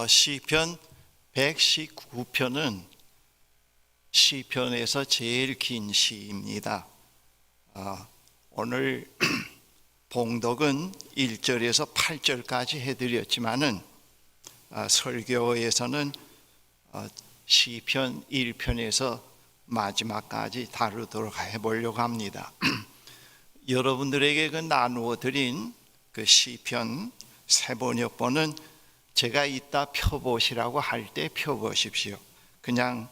시편 119편은 시편에서 제일 긴 시입니다. 오늘 봉독은 1절에서 8절까지 해드렸지만은 설교에서는 시편 1편에서 마지막까지 다루도록 해보려고 합니다. 여러분들에게 나누어 드린 그 시편 세 번역본은 제가 이따 펴보시라고 할 때 펴보십시오. 그냥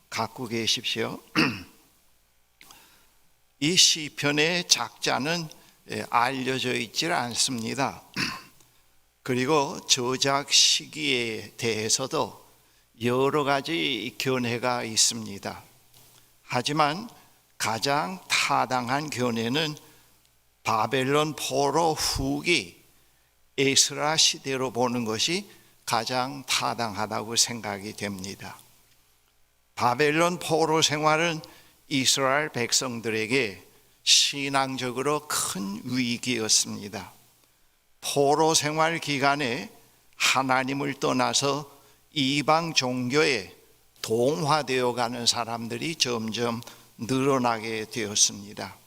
갖고 계십시오. 이 시편의 작자는 알려져 있지 않습니다. 그리고 저작 시기에 대해서도 여러 가지 견해가 있습니다. 하지만 가장 타당한 견해는 바벨론 포로 후기 에스라 시대로 보는 것이 가장 타당하다고 생각이 됩니다. 바벨론 포로 생활은 이스라엘 백성들에게 신앙적으로 큰 위기였습니다. 포로 생활 기간에 하나님을 떠나서 이방 종교에 동화되어 가는 사람들이 점점 늘어나게 되었습니다.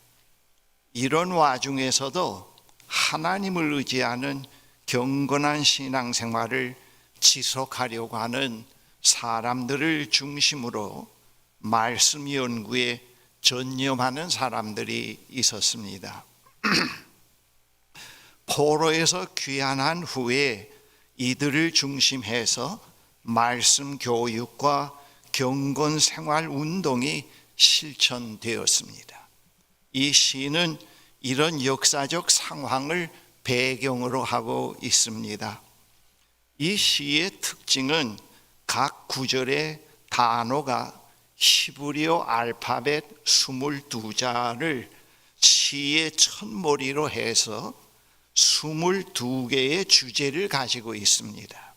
이런 와중에서도 하나님을 의지하는 경건한 신앙생활을 지속하려고 하는 사람들을 중심으로 말씀 연구에 전념하는 사람들이 있었습니다. 포로에서 귀환한 후에 이들을 중심해서 말씀 교육과 경건 생활 운동이 실천되었습니다. 이 시는 이런 역사적 상황을 배경으로 하고 있습니다. 이 시의 특징은 각 구절의 단어가 히브리어 알파벳 22자를 시의 첫머리로 해서 22개의 주제를 가지고 있습니다.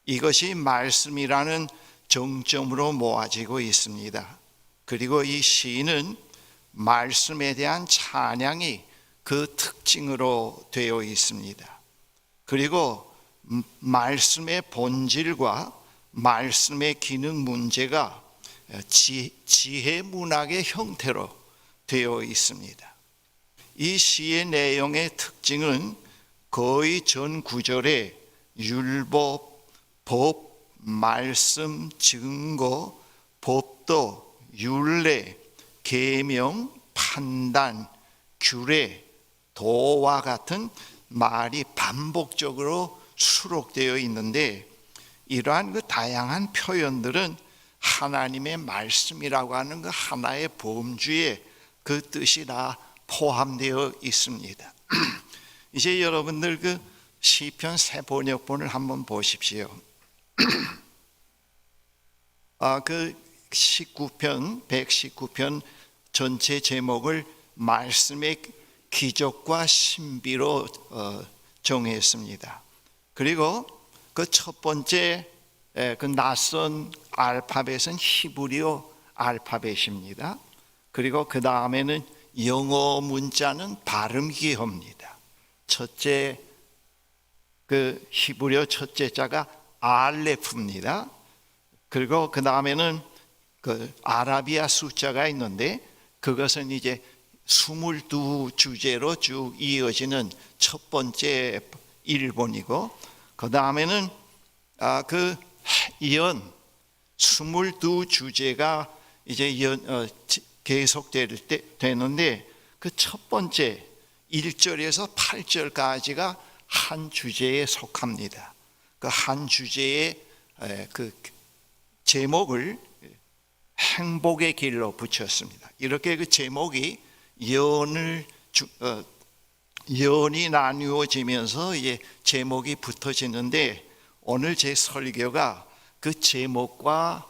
이것이 말씀이라는 정점으로 모아지고 있습니다. 그리고 이 시는 말씀에 대한 찬양이 그 특징으로 되어 있습니다. 그리고 말씀의 본질과 말씀의 기능 문제가 지혜 문학의 형태로 되어 있습니다. 이 시의 내용의 특징은 거의 전 구절에 율법, 법, 말씀, 증거, 법도, 율례, 계명, 판단, 규례, 도와 같은 말이 반복적으로 수록되어 있는데, 이러한 그 다양한 표현들은 하나님의 말씀이라고 하는 그 하나의 범주에 그 뜻이 다 포함되어 있습니다. 이제 여러분들 그 시편 세 번역본을 한번 보십시오. 그 119편 전체 제목을 말씀의 기적과 신비로 정했습니다. 그리고 그 첫 번째 그 낯선 알파벳은 히브리어 알파벳입니다. 그리고 그 다음에는 영어 문자는 발음 기호입니다. 첫째 그 히브리어 첫째 자가 알레프입니다. 그리고 그 다음에는 그 아라비아 숫자가 있는데 그것은 이제 22주제로 쭉 이어지는 첫 번째 일본이고, 그 다음에는 그 연 22주제가 이제 계속되는데 그 첫 번째 1절에서 8절까지가 한 주제에 속합니다. 그 한 주제의 그 제목을 행복의 길로 붙였습니다. 이렇게 그 제목이 연이 나누어지면서 이제 제목이 붙어지는데, 오늘 제 설교가 그 제목과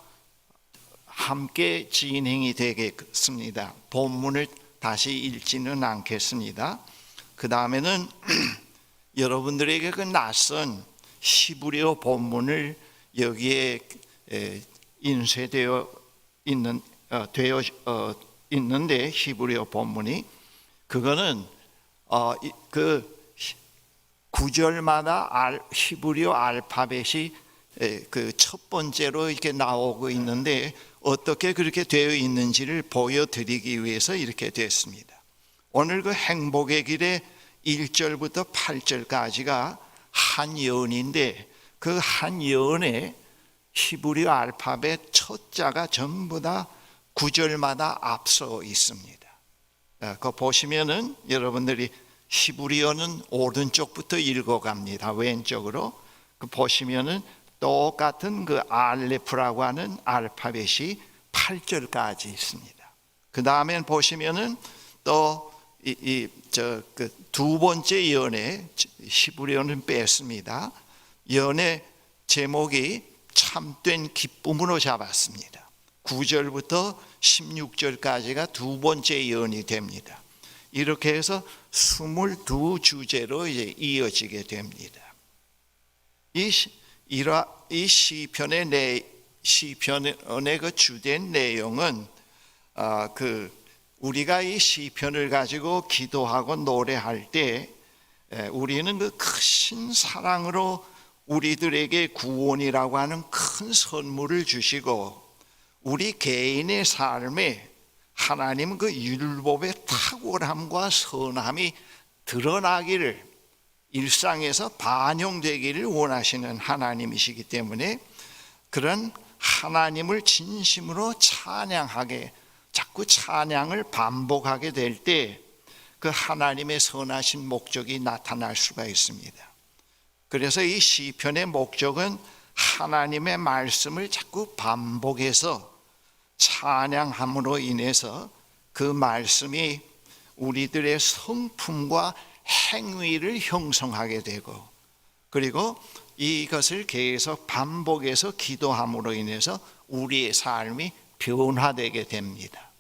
함께 진행이 되겠습니다. 본문을 다시 읽지는 않겠습니다. 그 다음에는 여러분들에게 그 낯선 히브리어 본문을 여기에 인쇄되어 있는데, 히브리어 본문이 그거는 그 구절마다 히브리어 알파벳이 그 첫 번째로 이렇게 나오고 있는데 어떻게 그렇게 되어 있는지를 보여드리기 위해서 이렇게 됐습니다. 오늘 그 행복의 길의 1절부터 8절까지가 한 예언인데 그 한 예언에 히브리어 알파벳 첫 자가 전부 다 구절마다 앞서 있습니다. 그거 보시면은 여러분들이 히브리어는 오른쪽부터 읽어갑니다. 왼쪽으로. 그 보시면은 똑같은 그 알레프라고 하는 알파벳이 8절까지 있습니다. 그 다음엔 보시면은 또 그 두 번째 예언에 히브리어는 뺐습니다. 예언의 제목이 참된 기쁨으로 잡았습니다. 9절부터 16절까지가 두 번째 예언이 됩니다. 이렇게 해서 22주제로 이제 이어지게 됩니다. 이 시편의 그 주된 내용은 우리가 이 시편을 가지고 기도하고 노래할 때 우리는 그 크신 사랑으로 우리들에게 구원이라고 하는 큰 선물을 주시고 우리 개인의 삶에 하나님 그 율법의 탁월함과 선함이 드러나기를 일상에서 반영되기를 원하시는 하나님이시기 때문에 그런 하나님을 진심으로 찬양하게 자꾸 찬양을 반복하게 될 때 그 하나님의 선하신 목적이 나타날 수가 있습니다. 그래서 이 시편의 목적은 하나님의 말씀을 자꾸 반복해서 찬양함으로 인해서 그 말씀이 우리들의 성품과 행위를 형성하게 되고 그리고 이것을 계속 반복해서 기도함으로 인해서 우리의 삶이 변화되게 됩니다.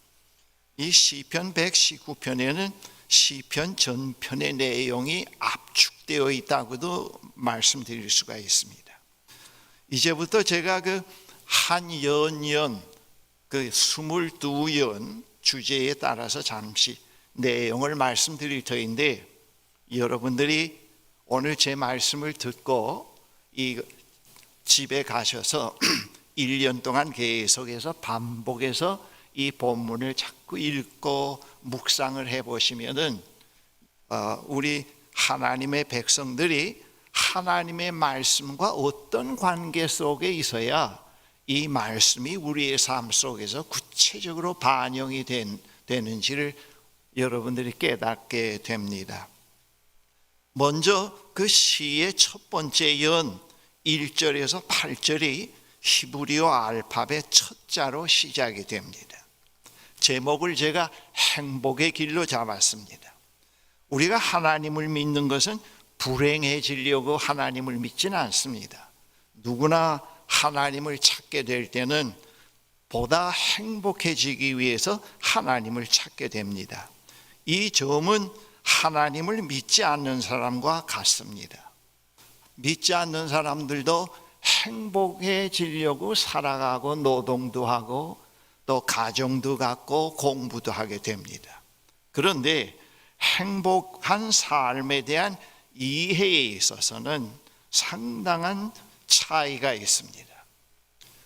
이 시편 119편에는 시편 전편의 내용이 압축되어 있다고도 말씀드릴 수가 있습니다. 이제부터 제가 그 한 연 그 22연 주제에 따라서 잠시 내용을 말씀드릴 터인데 여러분들이 오늘 제 말씀을 듣고 이 집에 가셔서 1년 동안 계속해서 반복해서 이 본문을 자꾸 읽고 묵상을 해보시면은 우리 하나님의 백성들이 하나님의 말씀과 어떤 관계 속에 있어야 이 말씀이 우리의 삶 속에서 구체적으로 반영이 되는지를 여러분들이 깨닫게 됩니다. 먼저 그 시의 첫 번째 연 1절에서 8절이 히브리어 알파벳 첫 자로 시작이 됩니다. 제목을 제가 행복의 길로 잡았습니다. 우리가 하나님을 믿는 것은 불행해지려고 하나님을 믿지는 않습니다. 누구나 하나님을 찾게 될 때는 보다 행복해지기 위해서 하나님을 찾게 됩니다. 이 점은 하나님을 믿지 않는 사람과 같습니다. 믿지 않는 사람들도 행복해지려고 살아가고 노동도 하고 또 가정도 갖고 공부도 하게 됩니다. 그런데 행복한 삶에 대한 이해에 있어서는 상당한 차이가 있습니다.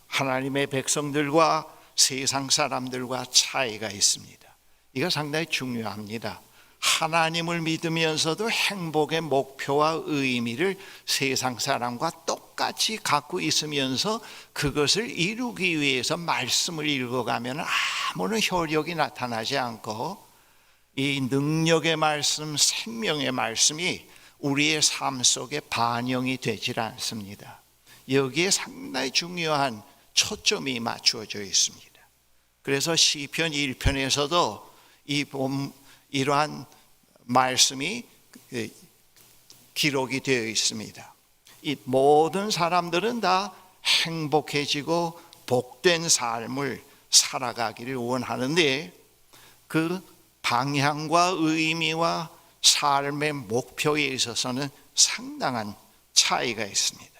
하나님의 백성들과 세상 사람들과 차이가 있습니다. 이거 상당히 중요합니다. 하나님을 믿으면서도 행복의 목표와 의미를 세상 사람과 똑같이 갖고 있으면서 그것을 이루기 위해서 말씀을 읽어가면 아무런 효력이 나타나지 않고 이 능력의 말씀, 생명의 말씀이 우리의 삶 속에 반영이 되질 않습니다. 여기에 상당히 중요한 초점이 맞추어져 있습니다. 그래서 시편 1편에서도 이러한 말씀이 기록이 되어 있습니다. 이 모든 사람들은 다 행복해지고 복된 삶을 살아가기를 원하는데 그 방향과 의미와 삶의 목표에 있어서는 상당한 차이가 있습니다.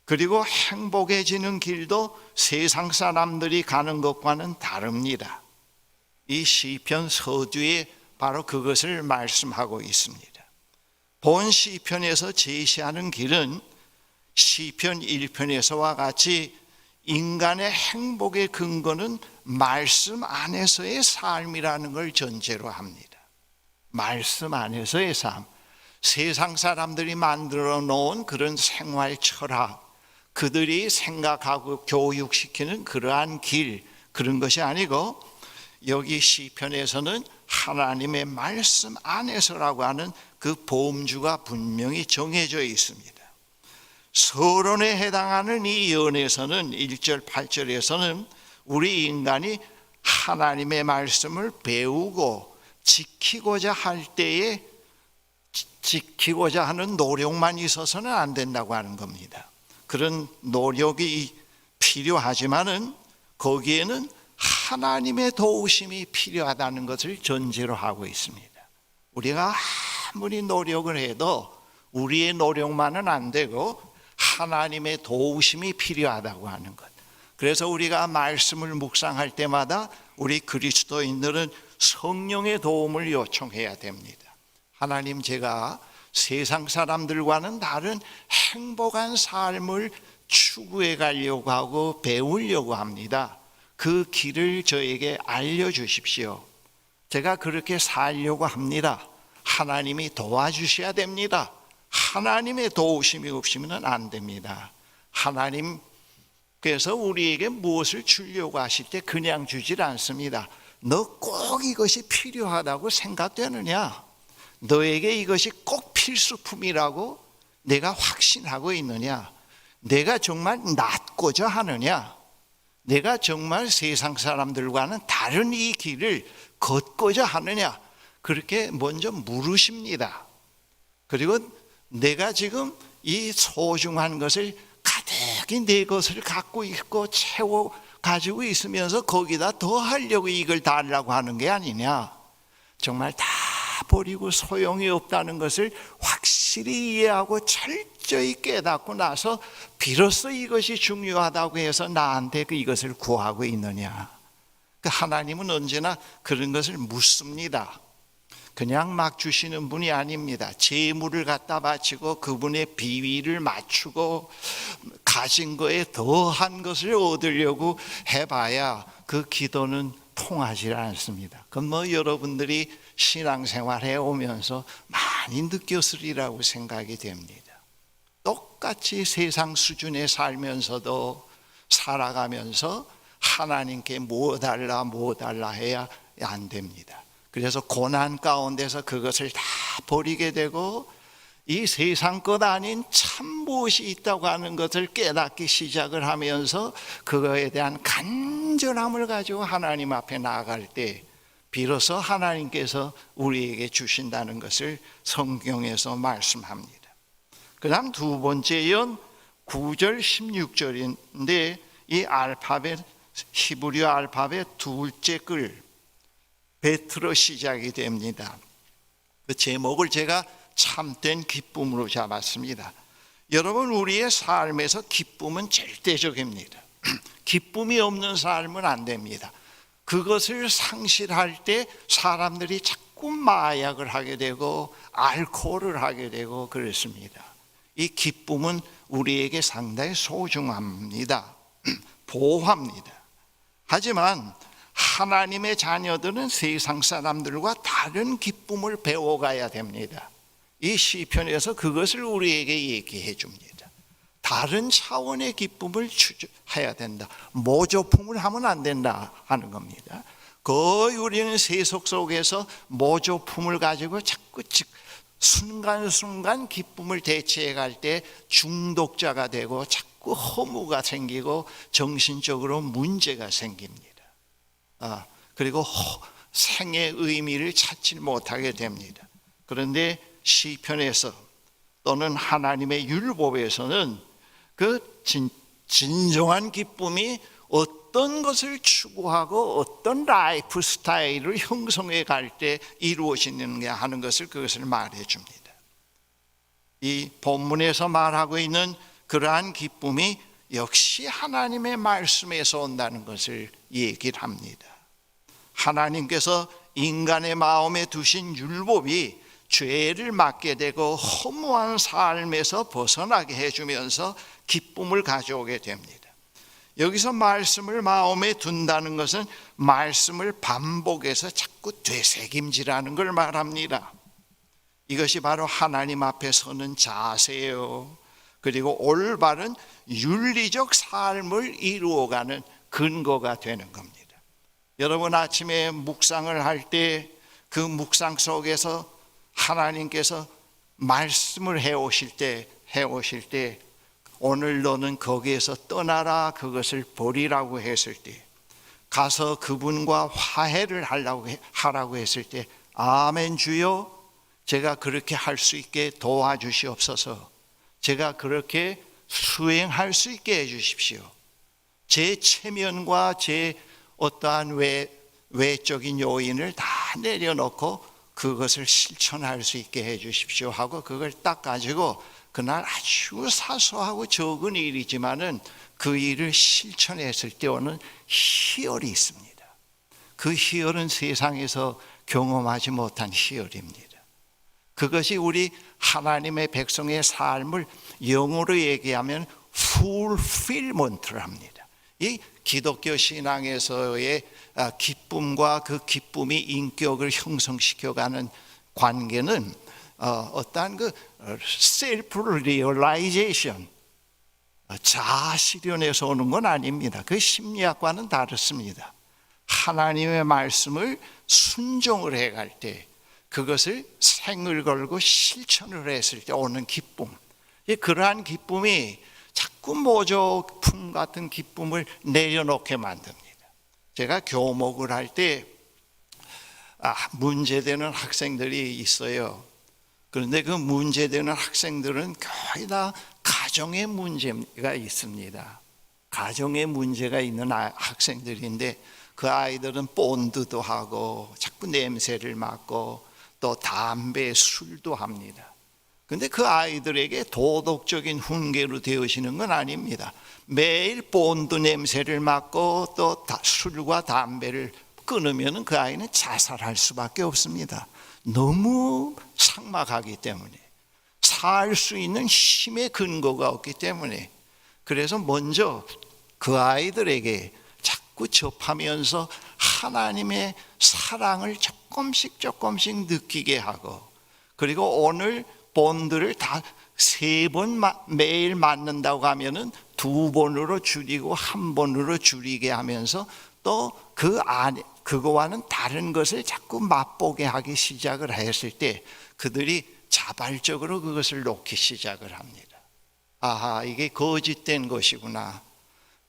그리고 행복해지는 길도 세상 사람들이 가는 것과는 다릅니다. 이 시편 서두에 바로 그것을 말씀하고 있습니다. 본 시편에서 제시하는 길은 시편 1편에서와 같이 인간의 행복의 근거는 말씀 안에서의 삶이라는 걸 전제로 합니다. 말씀 안에서의 삶, 세상 사람들이 만들어 놓은 그런 생활 철학, 그들이 생각하고 교육시키는 그러한 길, 그런 것이 아니고 여기 시편에서는 하나님의 말씀 안에서라고 하는 그 보험주가 분명히 정해져 있습니다. 서론에 해당하는 이 예언에서는 1절 8절에서는 우리 인간이 하나님의 말씀을 배우고 지키고자 할 때에 지키고자 하는 노력만 있어서는 안 된다고 하는 겁니다. 그런 노력이 필요하지만은 거기에는 하나님의 도우심이 필요하다는 것을 전제로 하고 있습니다. 우리가 아무리 노력을 해도 우리의 노력만은 안 되고 하나님의 도우심이 필요하다고 하는 것. 그래서 우리가 말씀을 묵상할 때마다 우리 그리스도인들은 성령의 도움을 요청해야 됩니다. 하나님, 제가 세상 사람들과는 다른 행복한 삶을 추구해 가려고 하고 배우려고 합니다. 그 길을 저에게 알려주십시오. 제가 그렇게 살려고 합니다. 하나님이 도와주셔야 됩니다. 하나님의 도우심이 없으면 안 됩니다. 하나님께서 우리에게 무엇을 주려고 하실 때 그냥 주질 않습니다. 너 꼭 이것이 필요하다고 생각되느냐? 너에게 이것이 꼭 필수품이라고 내가 확신하고 있느냐? 내가 정말 낫고자 하느냐? 내가 정말 세상 사람들과는 다른 이 길을 걷고자 하느냐? 그렇게 먼저 물으십니다. 그리고 내가 지금 이 소중한 것을 가득히 내 것을 갖고 있고 채워 가지고 있으면서 거기다 더 하려고 이걸 달라고 하는 게 아니냐? 정말 다 버리고 소용이 없다는 것을 확실히 이해하고 철저히 깨닫고 나서 비로소 이것이 중요하다고 해서 나한테 이것을 구하고 있느냐? 하나님은 언제나 그런 것을 묻습니다. 그냥 막 주시는 분이 아닙니다. 재물을 갖다 바치고 그분의 비위를 맞추고 가진 거에 더한 것을 얻으려고 해봐야 그 기도는 통하지 않습니다. 그건 여러분들이 신앙생활 해오면서 많이 느꼈으리라고 생각이 됩니다. 똑같이 세상 수준에 살면서도 살아가면서 하나님께 뭐 달라 해야 안 됩니다. 그래서 고난 가운데서 그것을 다 버리게 되고 이 세상 것 아닌 참 무엇이 있다고 하는 것을 깨닫기 시작을 하면서 그거에 대한 간절함을 가지고 하나님 앞에 나아갈 때 비로소 하나님께서 우리에게 주신다는 것을 성경에서 말씀합니다. 그 다음 두 번째 예언 9절 16절인데 이 알파벳 히브리어 알파벳 둘째 글 베트로 시작이 됩니다. 그 제목을 제가 참된 기쁨으로 잡았습니다. 여러분, 우리의 삶에서 기쁨은 절대적입니다. 기쁨이 없는 삶은 안 됩니다. 그것을 상실할 때 사람들이 자꾸 마약을 하게 되고 알코올을 하게 되고 그렇습니다. 이 기쁨은 우리에게 상당히 소중합니다. 보호합니다. 하지만 하나님의 자녀들은 세상 사람들과 다른 기쁨을 배워가야 됩니다. 이 시편에서 그것을 우리에게 얘기해 줍니다. 다른 차원의 기쁨을 해야 된다. 모조품을 하면 안 된다 하는 겁니다. 거의 우리는 세속 속에서 모조품을 가지고 자꾸 순간순간 기쁨을 대체해 갈 때 중독자가 되고 자꾸 허무가 생기고 정신적으로 문제가 생깁니다. 그리고 생의 의미를 찾지 못하게 됩니다. 그런데 시편에서 또는 하나님의 율법에서는 그 진정한 기쁨이 어떤 것을 추구하고 어떤 라이프 스타일을 형성해 갈 때 이루어지는가 하는 것을 그것을 말해 줍니다. 이 본문에서 말하고 있는 그러한 기쁨이 역시 하나님의 말씀에서 온다는 것을 얘기를 합니다. 하나님께서 인간의 마음에 두신 율법이 죄를 맡게 되고 허무한 삶에서 벗어나게 해주면서 기쁨을 가져오게 됩니다. 여기서 말씀을 마음에 둔다는 것은 말씀을 반복해서 자꾸 되새김질하는 걸 말합니다. 이것이 바로 하나님 앞에 서는 자세예요. 그리고 올바른 윤리적 삶을 이루어가는 근거가 되는 겁니다. 여러분 아침에 묵상을 할 때 그 묵상 속에서 하나님께서 말씀을 해오실 때 오늘 너는 거기에서 떠나라 그것을 버리라고 했을 때, 가서 그분과 화해를 하라고 했을 때, 아멘 주여, 제가 그렇게 할 수 있게 도와주시옵소서. 제가 그렇게 수행할 수 있게 해주십시오. 제 체면과 제 어떠한 외적인 요인을 다 내려놓고 그것을 실천할 수 있게 해주십시오 하고 그걸 딱 가지고 그날 아주 사소하고 적은 일이지만은 그 일을 실천했을 때 오는 희열이 있습니다. 그 희열은 세상에서 경험하지 못한 희열입니다. 그것이 우리 하나님의 백성의 삶을 영어로 얘기하면 fulfillment를 합니다. 이 기독교 신앙에서의 기쁨과 그 기쁨이 인격을 형성시켜가는 관계는 어떠한 그 self realization, 자아 실현에서 오는 건 아닙니다. 그 심리학과는 다릅니다. 하나님의 말씀을 순종을 해갈 때, 그것을 생을 걸고 실천을 했을 때 오는 기쁨, 그러한 기쁨이 자꾸 모조품 같은 기쁨을 내려놓게 만듭니다. 제가 교목을 할 때 문제되는 학생들이 있어요. 그런데 그 문제되는 학생들은 거의 다 가정의 문제가 있습니다. 가정의 문제가 있는 학생들인데 그 아이들은 본드도 하고 자꾸 냄새를 맡고 또 담배, 술도 합니다. 그런데 그 아이들에게 도덕적인 훈계로 되어지는 건 아닙니다. 매일 본드 냄새를 맡고 또 술과 담배를 끊으면 그 아이는 자살할 수밖에 없습니다. 너무 삭막하기 때문에, 살 수 있는 힘의 근거가 없기 때문에. 그래서 먼저 그 아이들에게 자꾸 접하면서 하나님의 사랑을 조금씩 느끼게 하고, 그리고 오늘 본드를 다 3번 매일 맞는다고 하면은 2번으로 줄이고 1번으로 줄이게 하면서 또 그 안에 그거와는 다른 것을 자꾸 맛보게 하기 시작을 했을 때 그들이 자발적으로 그것을 놓기 시작을 합니다. 아하, 이게 거짓된 것이구나.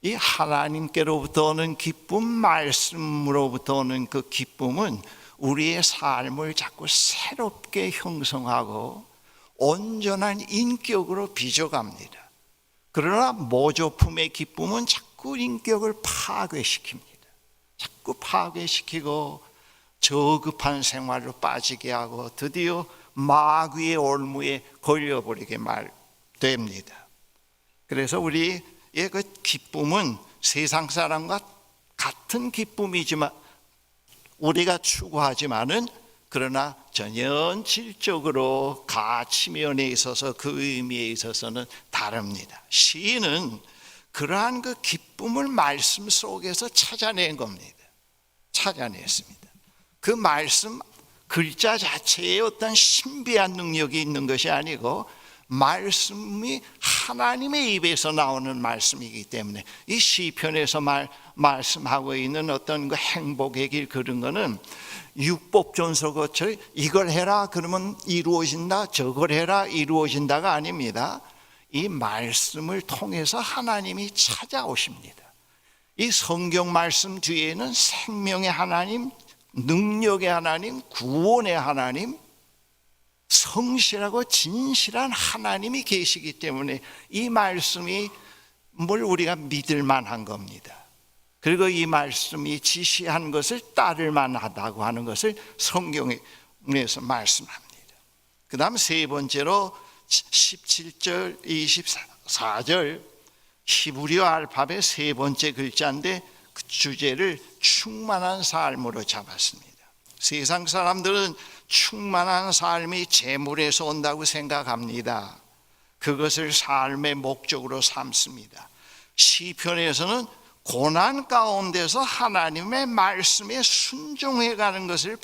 이 하나님께로부터 오는 기쁨, 말씀으로부터 오는 그 기쁨은 우리의 삶을 자꾸 새롭게 형성하고 온전한 인격으로 빚어갑니다. 그러나 모조품의 기쁨은 자꾸 인격을 파괴시킵니다. 자꾸 파괴시키고 저급한 생활로 빠지게 하고 드디어 마귀의 올무에 걸려버리게 됩니다. 그래서 우리의 그 기쁨은 세상 사람과 같은 기쁨이지만 우리가 추구하지만은 그러나 전혀 질적으로 가치면에 있어서 그 의미에 있어서는 다릅니다. 시인은 그러한 그 기쁨을 말씀 속에서 찾아낸 겁니다. 찾아냈습니다. 그 말씀 글자 자체에 어떤 신비한 능력이 있는 것이 아니고 말씀이 하나님의 입에서 나오는 말씀이기 때문에 이 시편에서 말씀하고 있는 어떤 그 행복의 길 그런 거는 육법전서것처럼 이걸 해라 그러면 이루어진다, 저걸 해라 이루어진다가 아닙니다. 이 말씀을 통해서 하나님이 찾아오십니다. 이 성경 말씀 뒤에는 생명의 하나님, 능력의 하나님, 구원의 하나님, 성실하고 진실한 하나님이 계시기 때문에 이 말씀이 뭘 우리가 믿을 만한 겁니다. 그리고 이 말씀이 지시한 것을 따를 만하다고 하는 것을 성경에서 말씀합니다. 그 다음 세 번째로 17절, 24절 히브리어 알파벳 세 번째 글자인데 그 주제를 충만한 삶으로 잡았습니다. 세상 사람들은 충만한 삶이 재물에서 온다고 생각합니다. 그것을 삶의 목적으로 삼습니다. 시편에서는 고난 가운데서 하나님의 말씀에 순종해가는 것을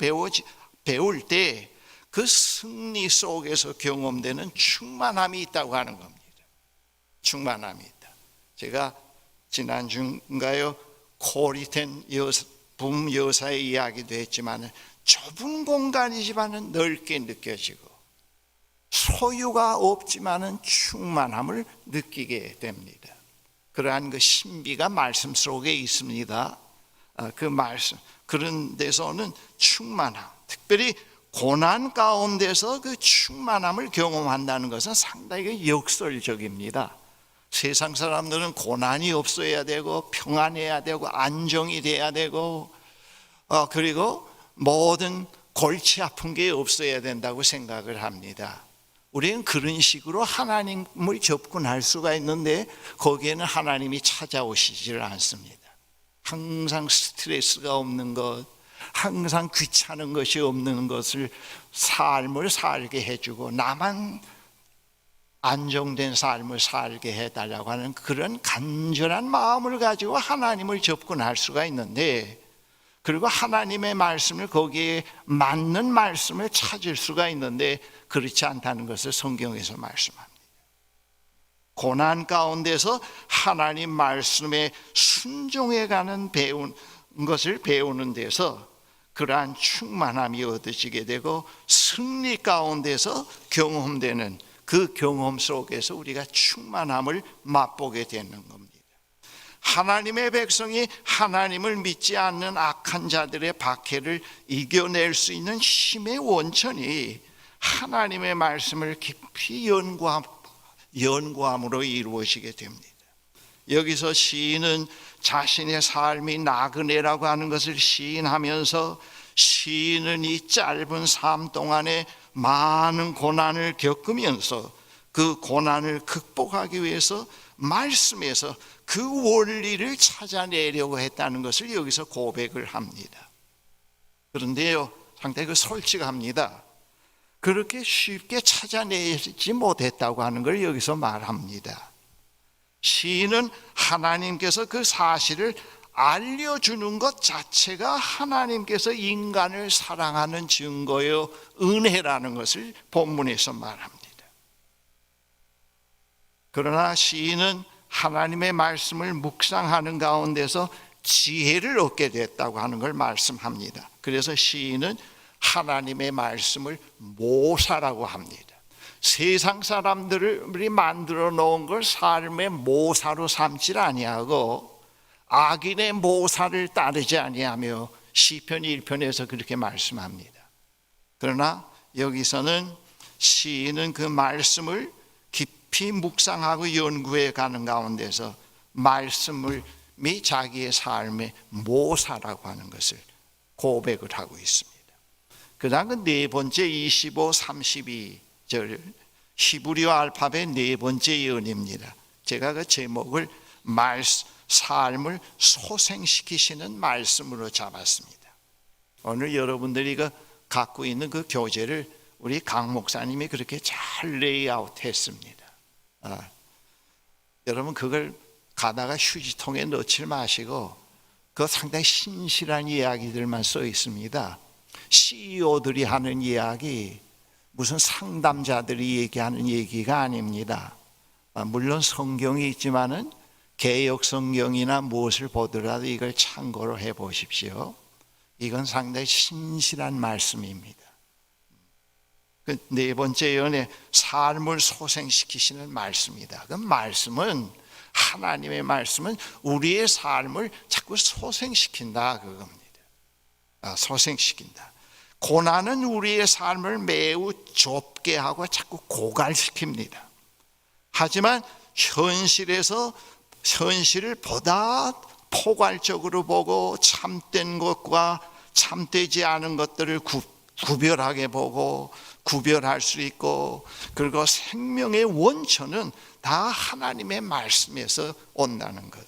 배울 때 그 승리 속에서 경험되는 충만함이 있다고 하는 겁니다. 충만함이 있다. 제가 지난주인가요, 코리텐 붐 여사의 이야기도 했지만 좁은 공간이지만 넓게 느껴지고 소유가 없지만 충만함을 느끼게 됩니다. 그러한 그 신비가 말씀 속에 있습니다. 그 말씀, 그런 데서는 충만함, 특별히 고난 가운데서 그 충만함을 경험한다는 것은 상당히 역설적입니다. 세상 사람들은 고난이 없어야 되고 평안해야 되고 안정이 돼야 되고 그리고 모든 골치 아픈 게 없어야 된다고 생각을 합니다. 우리는 그런 식으로 하나님을 접근할 수가 있는데 거기에는 하나님이 찾아오시질 않습니다. 항상 스트레스가 없는 것, 항상 귀찮은 것이 없는 것을 삶을 살게 해주고 나만 안정된 삶을 살게 해달라고 하는 그런 간절한 마음을 가지고 하나님을 접근할 수가 있는데, 그리고 하나님의 말씀을 거기에 맞는 말씀을 찾을 수가 있는데 그렇지 않다는 것을 성경에서 말씀합니다. 고난 가운데서 하나님 말씀에 순종해가는 것을 배우는 데서 그러한 충만함이 얻어지게 되고 승리 가운데서 경험되는 그 경험 속에서 우리가 충만함을 맛보게 되는 겁니다. 하나님의 백성이 하나님을 믿지 않는 악한 자들의 박해를 이겨낼 수 있는 힘의 원천이 하나님의 말씀을 깊이 연구함으로 이루어지게 됩니다. 여기서 시인은 자신의 삶이 나그네라고 하는 것을 시인하면서 시인은 이 짧은 삶 동안에 많은 고난을 겪으면서 그 고난을 극복하기 위해서 말씀에서 그 원리를 찾아내려고 했다는 것을 여기서 고백을 합니다. 그런데요, 상당히 솔직합니다. 그렇게 쉽게 찾아내지 못했다고 하는 걸 여기서 말합니다. 시인은 하나님께서 그 사실을 알려주는 것 자체가 하나님께서 인간을 사랑하는 증거요 은혜라는 것을 본문에서 말합니다. 그러나 시인은 하나님의 말씀을 묵상하는 가운데서 지혜를 얻게 됐다고 하는 걸 말씀합니다. 그래서 시인은 하나님의 말씀을 모사라고 합니다. 세상 사람들이 만들어 놓은 걸 삶의 모사로 삼지 아니하고 악인의 모사를 따르지 아니하며 시편 1편에서 그렇게 말씀합니다. 그러나 여기서는 시인은 그 말씀을 깊이 묵상하고 연구해 가는 가운데서 말씀을 자기의 삶의 모사라고 하는 것을 고백을 하고 있습니다. 그 다음 그 네 번째 25, 32절 히브리어 알파벳 네 번째 예언입니다. 제가 그 제목을 삶을 소생시키시는 말씀으로 잡았습니다. 오늘 여러분들이 갖고 있는 그 교재를 우리 강 목사님이 그렇게 잘 레이아웃 했습니다. 여러분 그걸 가다가 휴지통에 넣지 마시고 그 상당히 신실한 이야기들만 써 있습니다. CEO들이 하는 이야기, 무슨 상담자들이 얘기하는 얘기가 아닙니다. 물론 성경이 있지만은 개역 성경이나 무엇을 보더라도 이걸 참고로 해 보십시오. 이건 상당히 신실한 말씀입니다. 그 네 번째 예언의 삶을 소생시키시는 말씀이다. 그 말씀은 하나님의 말씀은 우리의 삶을 자꾸 소생시킨다 그겁니다. 소생시킨다. 고난은 우리의 삶을 매우 좁게 하고 자꾸 고갈시킵니다. 하지만 현실을 보다 포괄적으로 보고 참된 것과 참되지 않은 것들을 구별하게 보고 구별할 수 있고, 그리고 생명의 원천은 다 하나님의 말씀에서 온다는 것,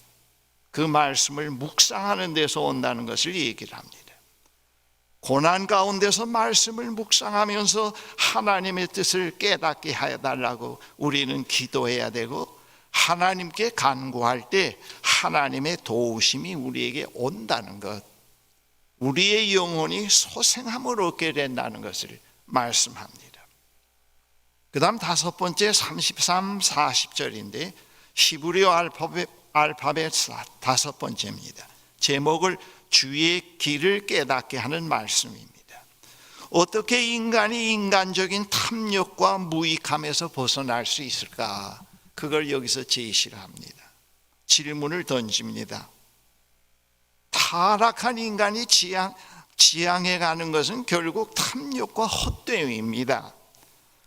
그 말씀을 묵상하는 데서 온다는 것을 얘기를 합니다. 고난 가운데서 말씀을 묵상하면서 하나님의 뜻을 깨닫게 해달라고 우리는 기도해야 되고, 하나님께 간구할 때 하나님의 도우심이 우리에게 온다는 것, 우리의 영혼이 소생함을 얻게 된다는 것을 말씀합니다. 그 다음 다섯 번째 33, 40절인데 히브리어 알파벳 다섯 번째입니다. 제목을 주의 길을 깨닫게 하는 말씀입니다. 어떻게 인간이 인간적인 탐욕과 무익함에서 벗어날 수 있을까? 그걸 여기서 제시를 합니다. 질문을 던집니다. 타락한 인간이 지향해 가는 것은 결국 탐욕과 헛됨입니다.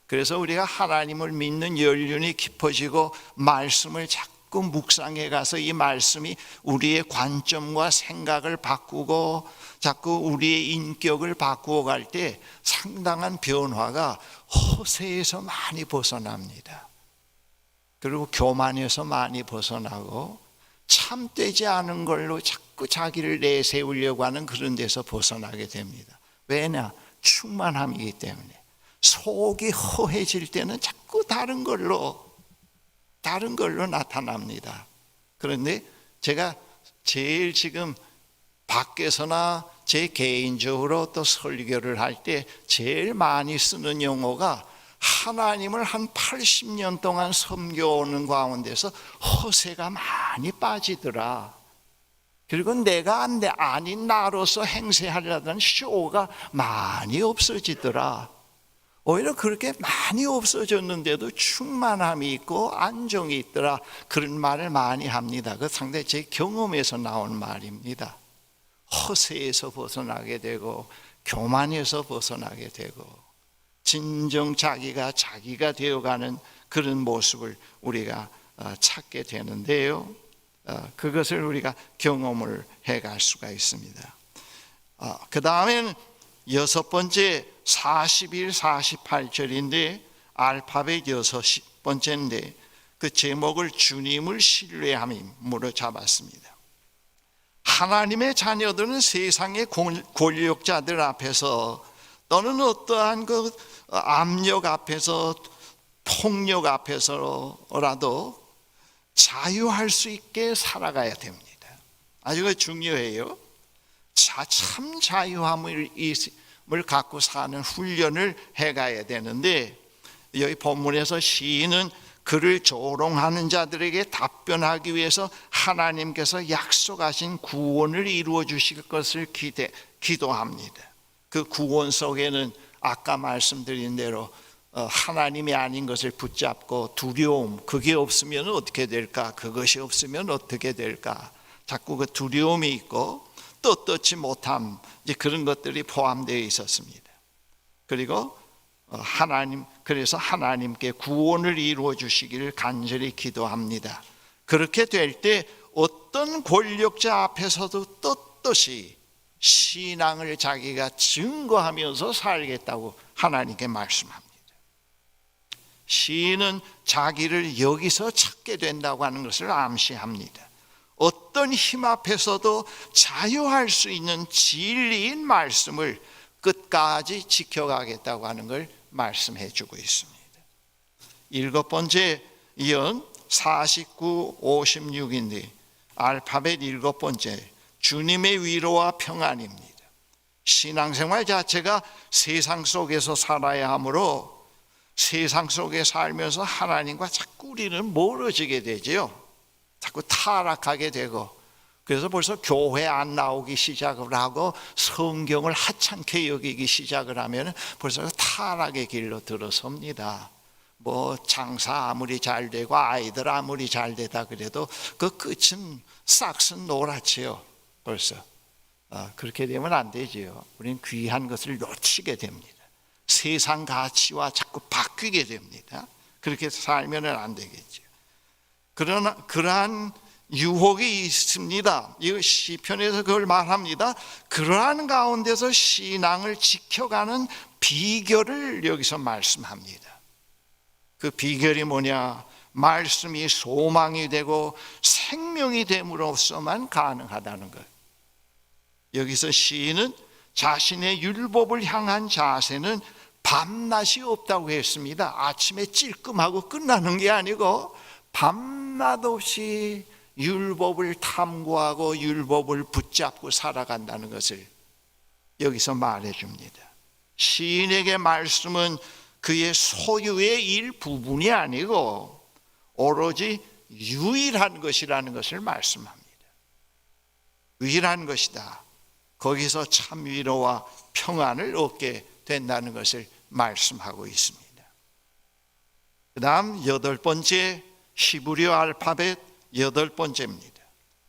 그래서 우리가 하나님을 믿는 연륜이 깊어지고 말씀을 자꾸 묵상해 가서 이 말씀이 우리의 관점과 생각을 바꾸고 자꾸 우리의 인격을 바꾸어 갈 때 상당한 변화가 허세에서 많이 벗어납니다. 그리고 교만에서 많이 벗어나고 참되지 않은 걸로 자꾸 자기를 내세우려고 하는 그런 데서 벗어나게 됩니다. 왜냐? 충만함이기 때문에. 속이 허해질 때는 자꾸 다른 걸로 나타납니다. 그런데 제가 제일 지금 밖에서나 제 개인적으로 또 설교를 할 때 제일 많이 쓰는 용어가, 하나님을 한 80년 동안 섬겨오는 가운데서 허세가 많이 빠지더라. 그리고 내가 아닌 나로서 행세하려던 쇼가 많이 없어지더라. 오히려 그렇게 많이 없어졌는데도 충만함이 있고 안정이 있더라. 그런 말을 많이 합니다. 그 상당히 제 경험에서 나온 말입니다. 허세에서 벗어나게 되고 교만에서 벗어나게 되고 진정 자기가 되어가는 그런 모습을 우리가 찾게 되는데요. 그것을 우리가 경험을 해갈 수가 있습니다. 그 다음에는 여섯 번째 41, 48절인데 알파벳 여섯 번째인데 그 제목을 주님을 신뢰함으로 잡았습니다. 하나님의 자녀들은 세상의 권력자들 앞에서 또는 어떠한 그 압력 앞에서 폭력 앞에서라도 자유할 수 있게 살아가야 됩니다. 아주 중요해요. 참 자유함을 갖고 사는 훈련을 해가야 되는데, 여기 본문에서 시인은 그를 조롱하는 자들에게 답변하기 위해서 하나님께서 약속하신 구원을 이루어 주실 것을 기도합니다. 그 구원 속에는 아까 말씀드린 대로 하나님이 아닌 것을 붙잡고 두려움, 그게 없으면 어떻게 될까? 그것이 없으면 어떻게 될까? 자꾸 그 두려움이 있고 떳떳지 못함, 이제 그런 것들이 포함되어 있었습니다. 그리고 그래서 하나님께 구원을 이루어 주시기를 간절히 기도합니다. 그렇게 될 때 어떤 권력자 앞에서도 떳떳이 신앙을 자기가 증거하면서 살겠다고 하나님께 말씀합니다. 시인은 자기를 여기서 찾게 된다고 하는 것을 암시합니다. 어떤 힘 앞에서도 자유할 수 있는 진리인 말씀을 끝까지 지켜가겠다고 하는 걸 말씀해 주고 있습니다. 일곱 번째 이언 49, 56인데 알파벳 일곱 번째 주님의 위로와 평안입니다. 신앙생활 자체가 세상 속에서 살아야 하므로 세상 속에 살면서 하나님과 자꾸 우리는 멀어지게 되죠. 자꾸 타락하게 되고, 그래서 벌써 교회 안 나오기 시작을 하고 성경을 하찮게 여기기 시작을 하면 벌써 타락의 길로 들어섭니다. 뭐 장사 아무리 잘 되고 아이들 아무리 잘 되다 그래도 그 끝은 싹은 노랗지요. 벌써 그렇게 되면 안 되지요. 우리는 귀한 것을 놓치게 됩니다. 세상 가치와 자꾸 바뀌게 됩니다. 그렇게 살면 안 되겠죠. 그러나 그러한 유혹이 있습니다. 이 시편에서 그걸 말합니다. 그러한 가운데서 신앙을 지켜가는 비결을 여기서 말씀합니다. 그 비결이 뭐냐? 말씀이 소망이 되고 생명이 됨으로써만 가능하다는 것. 여기서 시인은 자신의 율법을 향한 자세는 밤낮이 없다고 했습니다. 아침에 찔끔하고 끝나는 게 아니고 밤낮 없이 율법을 탐구하고 율법을 붙잡고 살아간다는 것을 여기서 말해 줍니다. 시인에게 말씀은 그의 소유의 일부분이 아니고 오로지 유일한 것이라는 것을 말씀합니다. 유일한 것이다. 거기서 참 위로와 평안을 얻게 된다는 것을 말씀하고 있습니다. 그 다음 8번째, 히브리어 알파벳 8번째입니다.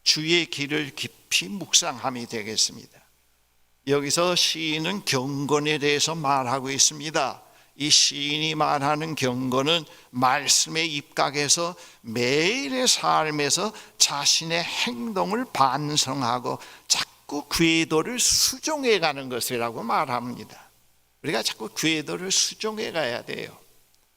주의 길을 깊이 묵상함이 되겠습니다. 여기서 시인은 경건에 대해서 말하고 있습니다. 이 시인이 말하는 경건은 말씀에 입각해서 매일의 삶에서 자신의 행동을 반성하고 자꾸 궤도를 수정해 가는 것이라고 말합니다. 우리가 자꾸 궤도를 수정해 가야 돼요.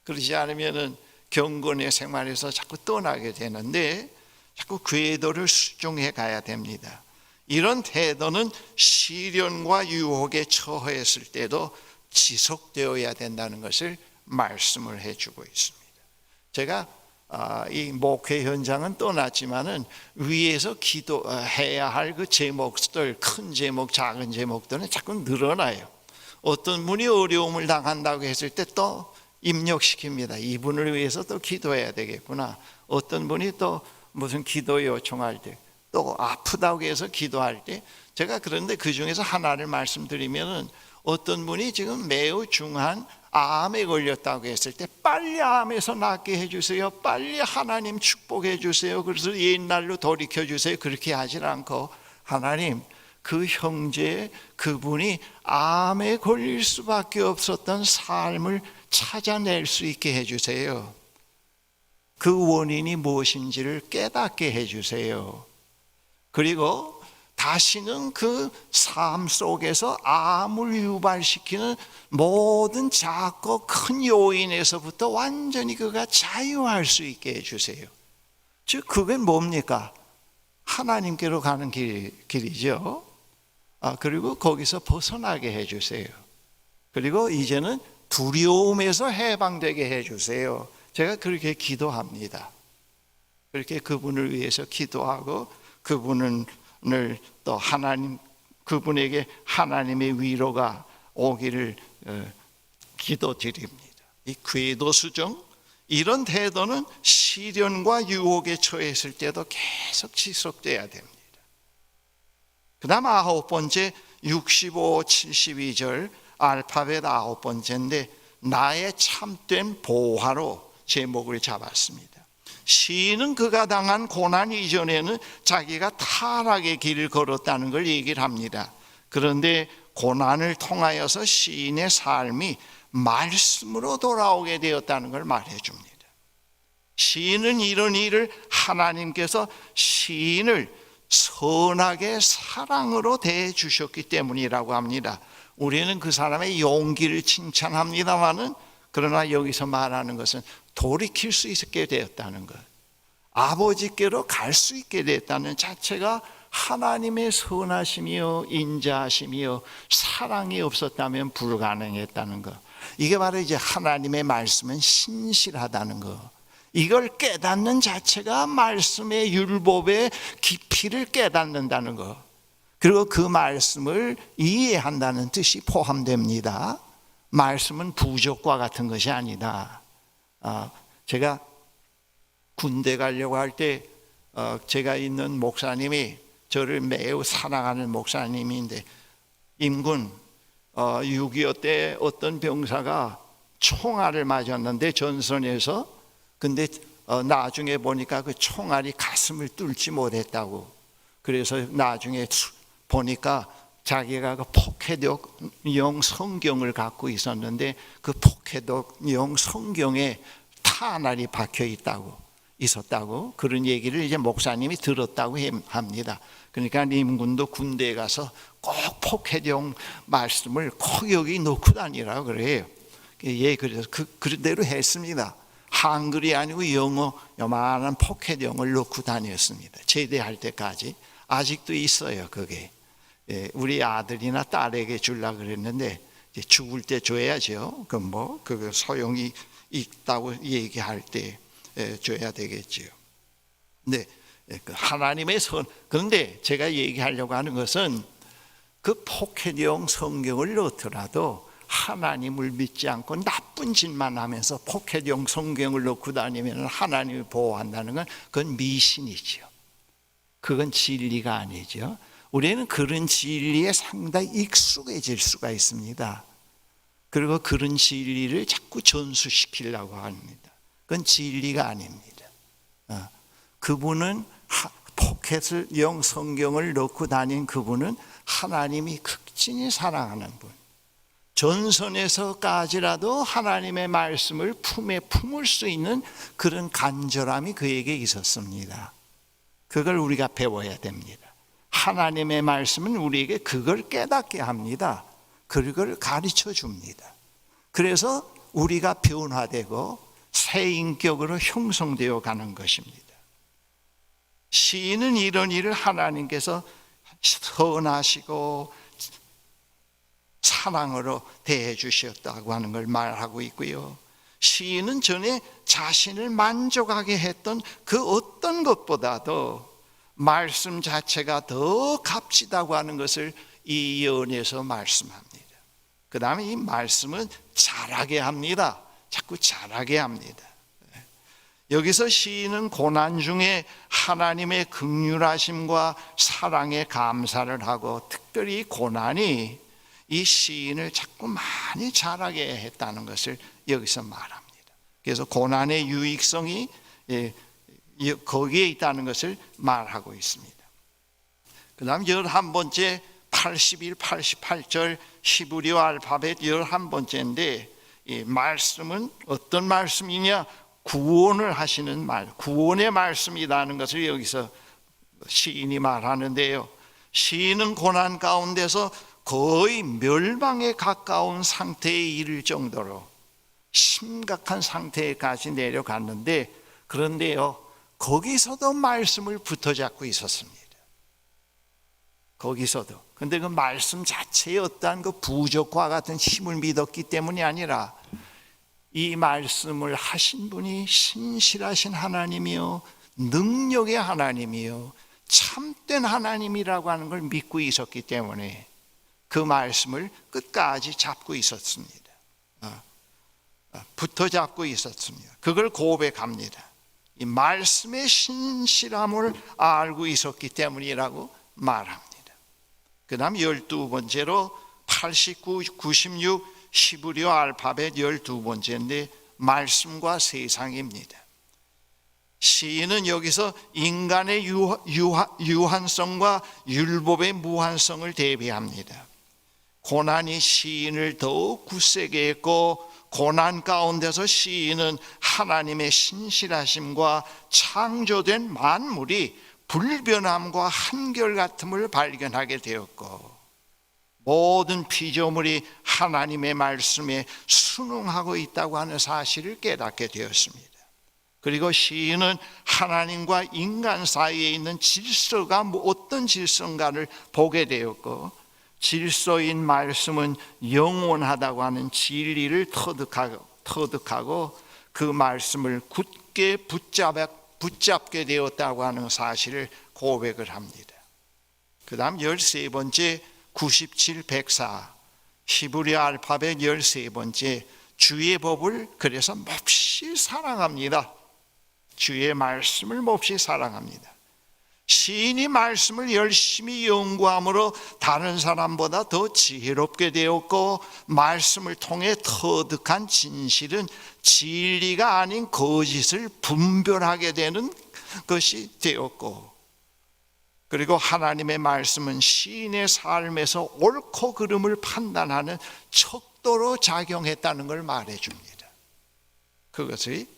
그러지 않으면 경건의 생활에서 자꾸 떠나게 되는데 자꾸 궤도를 수정해 가야 됩니다. 이런 태도는 시련과 유혹에 처했을 때도 지속되어야 된다는 것을 말씀을 해주고 있습니다. 제가 이 목회 현장은 떠났지만은 위에서 기도해야 할 그 제목들, 큰 제목, 작은 제목들은 자꾸 늘어나요. 어떤 분이 어려움을 당한다고 했을 때 또 입력시킵니다. 이분을 위해서 또 기도해야 되겠구나. 어떤 분이 또 무슨 기도 요청할 때, 또 아프다고 해서 기도할 때, 제가 그런데 그 중에서 하나를 말씀드리면은 어떤 분이 지금 매우 중한 암에 걸렸다고 했을 때 빨리 암에서 낫게 해주세요. 빨리 하나님 축복해 주세요. 그래서 옛날로 돌이켜 주세요. 그렇게 하질 않고 하나님 그 형제 그분이 암에 걸릴 수밖에 없었던 삶을 찾아낼 수 있게 해주세요. 그 원인이 무엇인지를 깨닫게 해주세요. 그리고 다시는 그 삶 속에서 암을 유발시키는 모든 작고 큰 요인에서부터 완전히 그가 자유할 수 있게 해주세요. 즉 그게 뭡니까? 하나님께로 가는 길이죠. 그리고 거기서 벗어나게 해주세요. 그리고 이제는 두려움에서 해방되게 해주세요. 제가 그렇게 기도합니다. 그렇게 그분을 위해서 기도하고 그분을 또 그분에게 하나님의 위로가 오기를 기도드립니다. 이 궤도 수정, 이런 태도는 시련과 유혹에 처했을 때도 계속 지속돼야 됩니다. 그 다음 9번째 65, 72절 알파벳 9번째인데 나의 참된 보화로 제목을 잡았습니다. 시인은 그가 당한 고난 이전에는 자기가 타락의 길을 걸었다는 걸 얘기를 합니다. 그런데 고난을 통하여서 시인의 삶이 말씀으로 돌아오게 되었다는 걸 말해줍니다. 시인은 이런 일을 하나님께서 시인을 선하게 사랑으로 대해주셨기 때문이라고 합니다. 우리는 그 사람의 용기를 칭찬합니다마는 그러나 여기서 말하는 것은 돌이킬 수 있게 되었다는 것, 아버지께로 갈 수 있게 됐다는 자체가 하나님의 선하심이요 인자하심이요 사랑이 없었다면 불가능했다는 것. 이게 바로 이제 하나님의 말씀은 신실하다는 것, 이걸 깨닫는 자체가 말씀의 율법의 깊이를 깨닫는다는 것, 그리고 그 말씀을 이해한다는 뜻이 포함됩니다. 말씀은 부족과 같은 것이 아니다. 제가 군대 가려고 할 때 제가 있는 목사님이 저를 매우 사랑하는 목사님인데 임군 6.25 때 어떤 병사가 총알을 맞았는데 전선에서, 근데 나중에 보니까 그 총알이 가슴을 뚫지 못했다고. 그래서 나중에 보니까 자기가 그 포켓용 성경을 갖고 있었는데 그 포켓용 성경에 탄알이 박혀 있었다고 그런 얘기를 이제 목사님이 들었다고 합니다. 그러니까 임군도 군대에 가서 꼭 포켓용 말씀을 꼭 여기 놓고 다니라고 그래요. 예, 그래서 그대로 했습니다. 한글이 아니고 영어 요만한 포켓용을 놓고 다녔습니다. 제대할 때까지. 아직도 있어요, 그게. 우리 아들이나 딸에게 주려고 그랬는데 죽을 때 줘야죠. 그거 소용이 있다고 얘기할 때 줘야 되겠지요. 네, 하나님의 그런데 제가 얘기하려고 하는 것은 그 포켓용 성경을 넣더라도 하나님을 믿지 않고 나쁜 짓만 하면서 포켓용 성경을 넣고 다니면 하나님을 보호한다는 건 그건 미신이죠. 그건 진리가 아니죠. 우리는 그런 진리에 상당히 익숙해질 수가 있습니다. 그리고 그런 진리를 자꾸 전수시키려고 합니다. 그건 진리가 아닙니다. 그분은 포켓용 성경을 넣고 다닌 그분은 하나님이 극진히 사랑하는 분, 전선에서까지라도 하나님의 말씀을 품에 품을 수 있는 그런 간절함이 그에게 있었습니다. 그걸 우리가 배워야 됩니다. 하나님의 말씀은 우리에게 그걸 깨닫게 합니다. 그걸 가르쳐 줍니다. 그래서 우리가 변화되고 새 인격으로 형성되어 가는 것입니다. 시인은 이런 일을 하나님께서 선하시고 사랑으로 대해 주셨다고 하는 걸 말하고 있고요. 시인은 전에 자신을 만족하게 했던 그 어떤 것보다도 말씀 자체가 더 값지다고 하는 것을 이 예언에서 말씀합니다. 그 다음에 이 말씀은 자라게 합니다. 자꾸 자라게 합니다. 여기서 시인은 고난 중에 하나님의 긍휼하심과 사랑에 감사를 하고, 특별히 고난이 이 시인을 자꾸 많이 자라게 했다는 것을 여기서 말합니다. 그래서 고난의 유익성이 거기에 있다는 것을 말하고 있습니다. 그 다음 11번째 81, 88절 히브리어 알파벳 11번째인데, 이 말씀은 어떤 말씀이냐? 구원을 하시는 말, 구원의 말씀이라는 것을 여기서 시인이 말하는데요. 시인은 고난 가운데서 거의 멸망에 가까운 상태에 이를 정도로 심각한 상태까지 내려갔는데, 그런데요, 거기서도 말씀을 붙어잡고 있었습니다. 거기서도. 근데 그 말씀 자체에 어떠한 그 부족과 같은 힘을 믿었기 때문이 아니라, 이 말씀을 하신 분이 신실하신 하나님이요, 능력의 하나님이요, 참된 하나님이라고 하는 걸 믿고 있었기 때문에 그 말씀을 끝까지 잡고 있었습니다. 붙어잡고 있었습니다. 그걸 고백합니다. 이 말씀의 신실함을 알고 있었기 때문이라고 말합니다. 그 다음 12번째로 89, 96 히브리어 알파벳 12번째인데 말씀과 세상입니다. 시인은 여기서 인간의 유한성과 율법의 무한성을 대비합니다. 고난이 시인을 더욱 굳세게 했고, 고난 가운데서 시인은 하나님의 신실하심과 창조된 만물이 불변함과 한결같음을 발견하게 되었고, 모든 피조물이 하나님의 말씀에 순응하고 있다고 하는 사실을 깨닫게 되었습니다. 그리고 시인은 하나님과 인간 사이에 있는 질서가 어떤 질서인가를 보게 되었고, 질서인 말씀은 영원하다고 하는 진리를 터득하고 그 말씀을 굳게 붙잡게 되었다고 하는 사실을 고백을 합니다. 그 다음 13번째 97, 104 히브리 알파벳 13번째 주의 법을 그래서 몹시 사랑합니다. 주의 말씀을 몹시 사랑합니다. 시인이 말씀을 열심히 연구함으로 다른 사람보다 더 지혜롭게 되었고, 말씀을 통해 터득한 진실은 진리가 아닌 거짓을 분별하게 되는 것이 되었고, 그리고 하나님의 말씀은 시인의 삶에서 옳고 그름을 판단하는 척도로 작용했다는 걸 말해줍니다. 그것이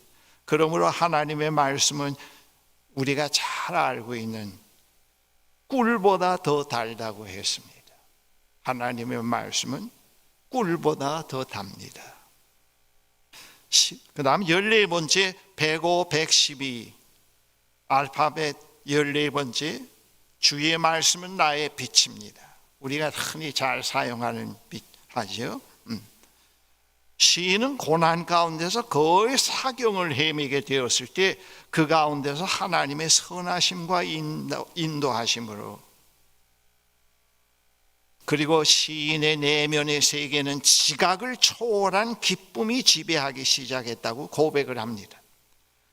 그러므로 하나님의 말씀은 우리가 잘 알고 있는 꿀보다 더 달다고 했습니다. 하나님의 말씀은 꿀보다 더 답니다. 그 다음 14번째 105, 112 알파벳 14번째 주의 말씀은 나의 빛입니다. 우리가 흔히 잘 사용하는 하죠. 시인은 고난 가운데서 거의 사경을 헤매게 되었을 때 그 가운데서 하나님의 선하심과 인도하심으로, 그리고 시인의 내면의 세계는 지각을 초월한 기쁨이 지배하기 시작했다고 고백을 합니다.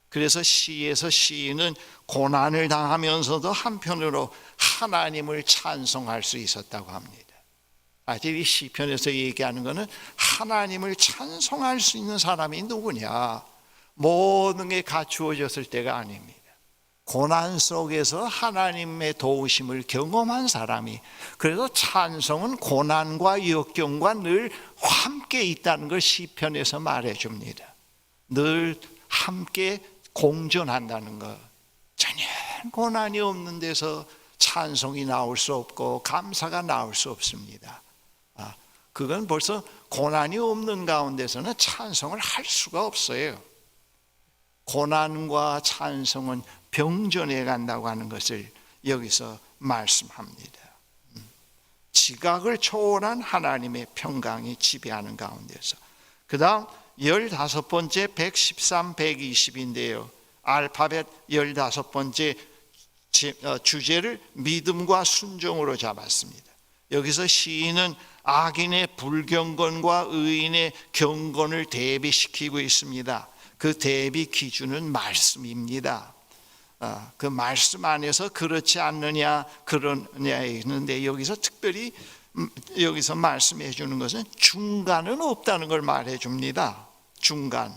그래서 시에서 시인은 고난을 당하면서도 한편으로 하나님을 찬송할 수 있었다고 합니다. 아직 이 시편에서 얘기하는 것은 하나님을 찬송할 수 있는 사람이 누구냐? 모든 게 갖추어졌을 때가 아닙니다. 고난 속에서 하나님의 도우심을 경험한 사람이, 그래서 찬송은 고난과 역경과 늘 함께 있다는 걸 시편에서 말해줍니다. 늘 함께 공존한다는 것. 전혀 고난이 없는 데서 찬송이 나올 수 없고 감사가 나올 수 없습니다. 그건 벌써 고난이 없는 가운데서는 찬송을 할 수가 없어요. 고난과 찬송은 병존해 간다고 하는 것을 여기서 말씀합니다. 지각을 초월한 하나님의 평강이 지배하는 가운데서, 그 다음 15번째 113, 120인데요 알파벳 15번째 주제를 믿음과 순종으로 잡았습니다. 여기서 시인은 악인의 불경건과 의인의 경건을 대비시키고 있습니다. 그 대비 기준은 말씀입니다. 그 말씀 안에서 그렇지 않느냐 그러냐 있는데, 여기서 특별히 여기서 말씀해 주는 것은 중간은 없다는 걸 말해 줍니다. 중간.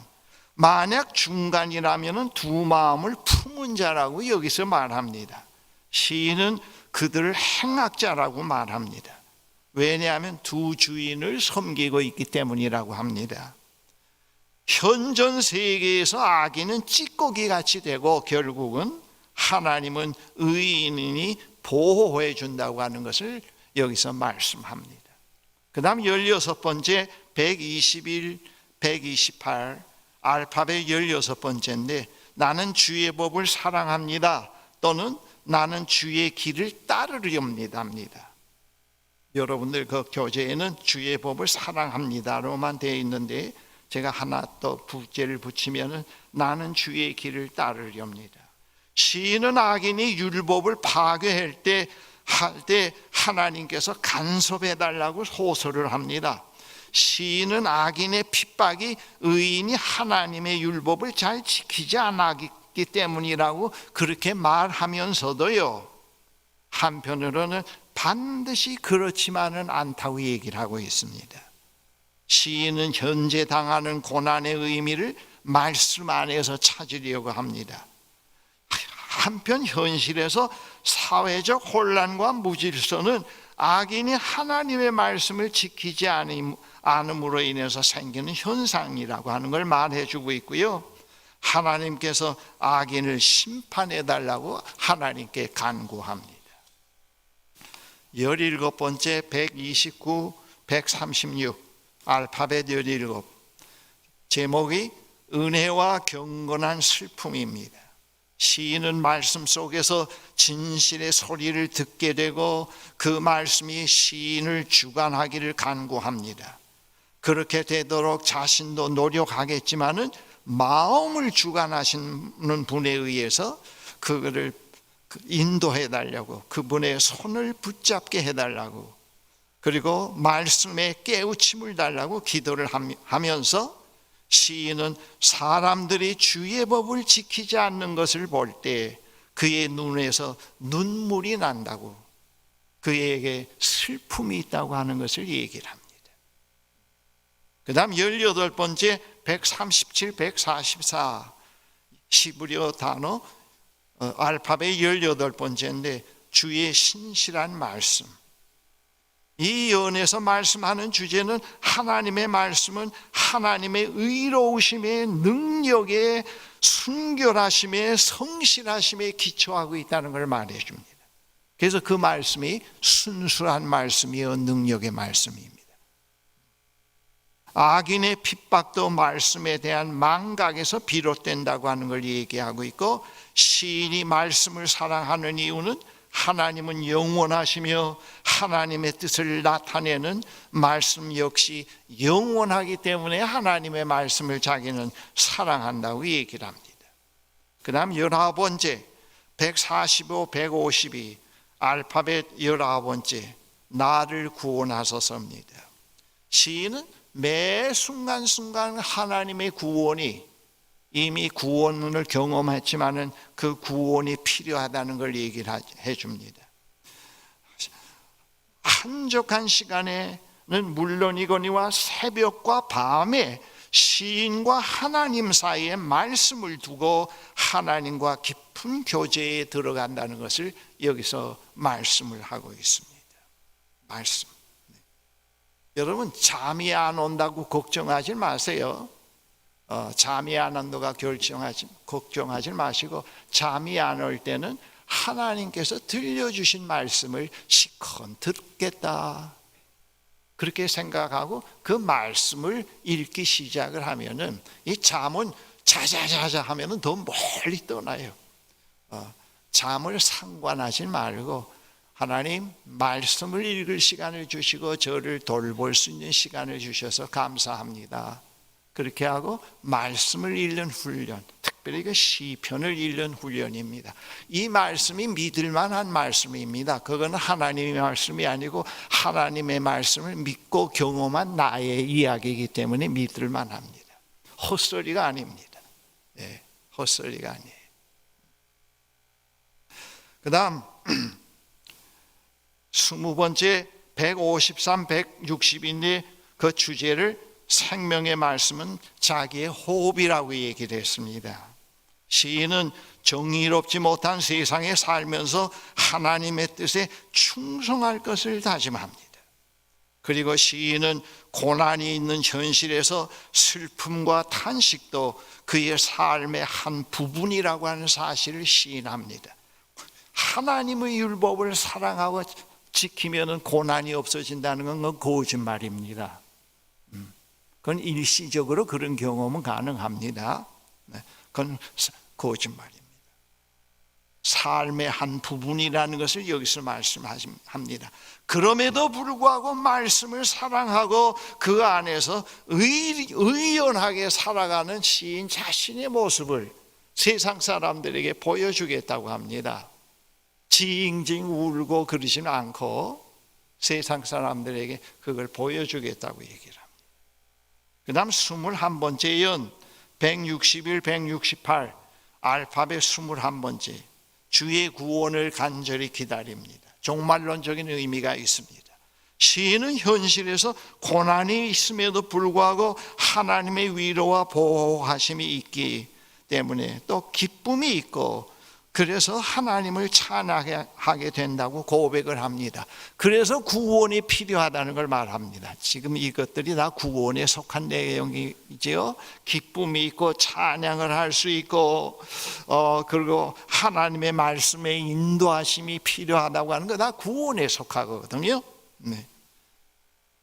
만약 중간이라면 두 마음을 품은 자라고 여기서 말합니다. 시인은 그들을 행악자라고 말합니다. 왜냐하면 두 주인을 섬기고 있기 때문이라고 합니다. 현존 세계에서 악인은 찌꺼기 같이 되고 결국은 하나님은 의인이 보호해 준다고 하는 것을 여기서 말씀합니다. 그 다음 16번째 121, 128 알파벳 16번째인데, 나는 주의 법을 사랑합니다 또는 나는 주의 길을 따르렵니다 합니다. 여러분들 그 교재에는 주의 법을 사랑합니다로만 되어 있는데, 제가 하나 더 부제를 붙이면 나는 주의 길을 따르렵니다. 시인은 악인이 율법을 파괴할 때 하나님께서 간섭해 달라고 호소를 합니다. 시인은 악인의 핍박이 의인이 하나님의 율법을 잘 지키지 않았기 때문이라고 그렇게 말하면서도요, 한편으로는 반드시 그렇지만은 않다고 얘기를 하고 있습니다. 시인은 현재 당하는 고난의 의미를 말씀 안에서 찾으려고 합니다. 한편 현실에서 사회적 혼란과 무질서는 악인이 하나님의 말씀을 지키지 않음으로 인해서 생기는 현상이라고 하는 걸 말해주고 있고요, 하나님께서 악인을 심판해달라고 하나님께 간구합니다. 17번째 129, 136 알파벳 17 제목이 은혜와 경건한 슬픔입니다. 시인은 말씀 속에서 진실의 소리를 듣게 되고 그 말씀이 시인을 주관하기를 간구합니다. 그렇게 되도록 자신도 노력하겠지만은 마음을 주관하시는 분에 의해서 그거를 인도해 달라고, 그분의 손을 붙잡게 해달라고, 그리고 말씀에 깨우침을 달라고 기도를 하면서 시인은 사람들이 주의 법을 지키지 않는 것을 볼 때 그의 눈에서 눈물이 난다고, 그에게 슬픔이 있다고 하는 것을 얘기를 합니다. 그 다음 18번째 137, 144 시브리어 단어 알파벳 18번째인데 주의 신실한 말씀. 이 연에서 말씀하는 주제는 하나님의 말씀은 하나님의 의로우심의 능력에 순결하심에 성실하심에 기초하고 있다는 걸 말해 줍니다. 그래서 그 말씀이 순수한 말씀이요 능력의 말씀입니다. 악인의 핍박도 말씀에 대한 망각에서 비롯된다고 하는 걸 얘기하고 있고, 시인이 말씀을 사랑하는 이유는 하나님은 영원하시며 하나님의 뜻을 나타내는 말씀 역시 영원하기 때문에 하나님의 말씀을 자기는 사랑한다고 얘기를 합니다. 그 다음 19번째 145, 152 알파벳 19번째 나를 구원하소서입니다. 시인은 매 순간순간 하나님의 구원이 이미 구원을 경험했지만은 그 구원이 필요하다는 걸 얘기를 해줍니다. 한적한 시간에는 물론이거니와 새벽과 밤에 시인과 하나님 사이에 말씀을 두고 하나님과 깊은 교제에 들어간다는 것을 여기서 말씀을 하고 있습니다. 말씀. 여러분 잠이 안 온다고 걱정하지 마세요. 잠이 안 온다고 걱정하지 마시고 잠이 안 올 때는 하나님께서 들려주신 말씀을 시컨 듣겠다 그렇게 생각하고 그 말씀을 읽기 시작을 하면은 이 잠은 자자자자 하면은 더 멀리 떠나요. 잠을 상관하지 말고 하나님 말씀을 읽을 시간을 주시고 저를 돌볼 수 있는 시간을 주셔서 감사합니다. 그렇게 하고 말씀을 읽는 훈련, 특별히 그 시편을 읽는 훈련입니다. 이 말씀이 믿을 만한 말씀입니다. 그건 하나님의 말씀이 아니고 하나님의 말씀을 믿고 경험한 나의 이야기이기 때문에 믿을 만합니다. 헛소리가 아닙니다. 네, 헛소리가 아니에요. 그 다음 20번째 153, 160인데 그 주제를 생명의 말씀은 자기의 호흡이라고 얘기를 했습니다. 시인은 정의롭지 못한 세상에 살면서 하나님의 뜻에 충성할 것을 다짐합니다. 그리고 시인은 고난이 있는 현실에서 슬픔과 탄식도 그의 삶의 한 부분이라고 하는 사실을 시인합니다. 하나님의 율법을 사랑하고 지키면 고난이 없어진다는 건 거짓말입니다. 그건 일시적으로 그런 경험은 가능합니다. 그건 거짓말입니다. 삶의 한 부분이라는 것을 여기서 말씀합니다. 그럼에도 불구하고 말씀을 사랑하고 그 안에서 의연하게 살아가는 시인 자신의 모습을 세상 사람들에게 보여주겠다고 합니다. 징징 울고 그러지는 않고 세상 사람들에게 그걸 보여주겠다고 얘기를 합니다. 그 다음 21번째 연 161, 168 알파벳 21번째 주의 구원을 간절히 기다립니다. 종말론적인 의미가 있습니다. 시인은 현실에서 고난이 있음에도 불구하고 하나님의 위로와 보호하심이 있기 때문에 또 기쁨이 있고 그래서 하나님을 찬양하게 된다고 고백을 합니다. 그래서 구원이 필요하다는 걸 말합니다. 지금 이것들이 다 구원에 속한 내용이지요. 기쁨이 있고 찬양을 할 수 있고 그리고 하나님의 말씀에 인도하심이 필요하다고 하는 거 다 구원에 속하거든요. 네.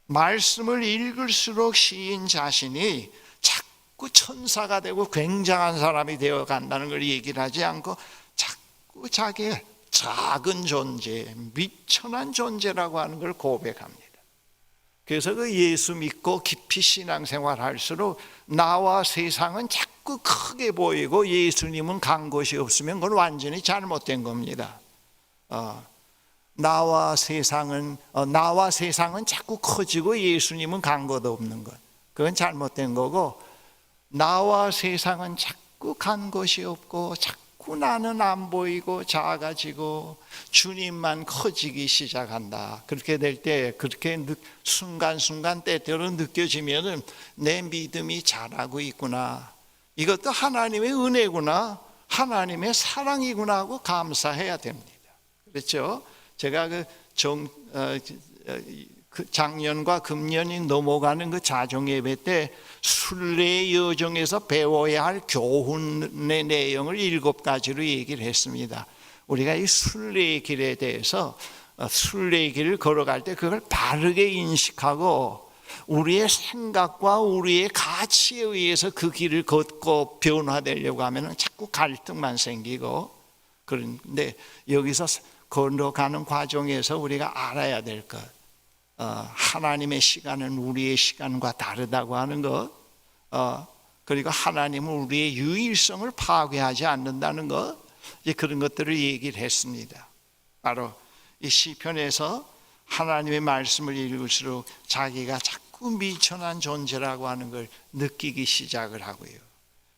말씀을 읽을수록 시인 자신이 자꾸 천사가 되고 굉장한 사람이 되어 간다는 걸 얘기를 하지 않고 자꾸 자기의 작은 존재, 미천한 존재라고 하는 걸 고백합니다. 그래서 그 예수 믿고 깊이 신앙생활 할수록 나와 세상은 자꾸 크게 보이고 예수님은 간 곳이 없으면 그건 완전히 잘못된 겁니다. 나와 세상은 자꾸 커지고 예수님은 간 곳 없는 것, 그건 잘못된 거고, 나와 세상은 자꾸 간 곳이 없고 자꾸 나는 안 보이고 작아지고 주님만 커지기 시작한다. 그렇게 될 때, 그렇게 순간순간 때때로 느껴지면은 내 믿음이 자라고 있구나, 이것도 하나님의 은혜구나, 하나님의 사랑이구나 하고 감사해야 됩니다. 그렇죠? 제가 작년과 금년이 넘어가는 그 자정예배 때 순례의 여정에서 배워야 할 교훈의 내용을 7가지로 얘기를 했습니다. 우리가 이 순례의 길에 대해서 순례의 길을 걸어갈 때 그걸 바르게 인식하고 우리의 생각과 우리의 가치에 의해서 그 길을 걷고 변화되려고 하면 자꾸 갈등만 생기고, 그런데 여기서 걸어가는 과정에서 우리가 알아야 될 것, 하나님의 시간은 우리의 시간과 다르다고 하는 것, 그리고 하나님은 우리의 유일성을 파괴하지 않는다는 것, 이제 그런 것들을 얘기를 했습니다. 바로 이 시편에서 하나님의 말씀을 읽을수록 자기가 자꾸 미천한 존재라고 하는 걸 느끼기 시작을 하고요.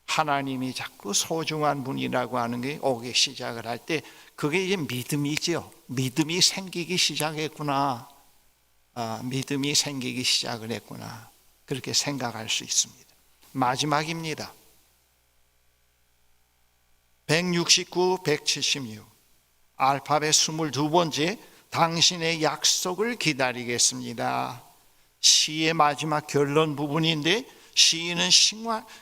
하나님이 자꾸 소중한 분이라고 하는 게 오기 시작을 할 때 그게 이제 믿음이죠. 믿음이 생기기 시작했구나. 믿음이 생기기 시작을 했구나. 그렇게 생각할 수 있습니다. 마지막입니다. 169, 176 알파벳 22번째 당신의 약속을 기다리겠습니다. 시의 마지막 결론 부분인데 시인은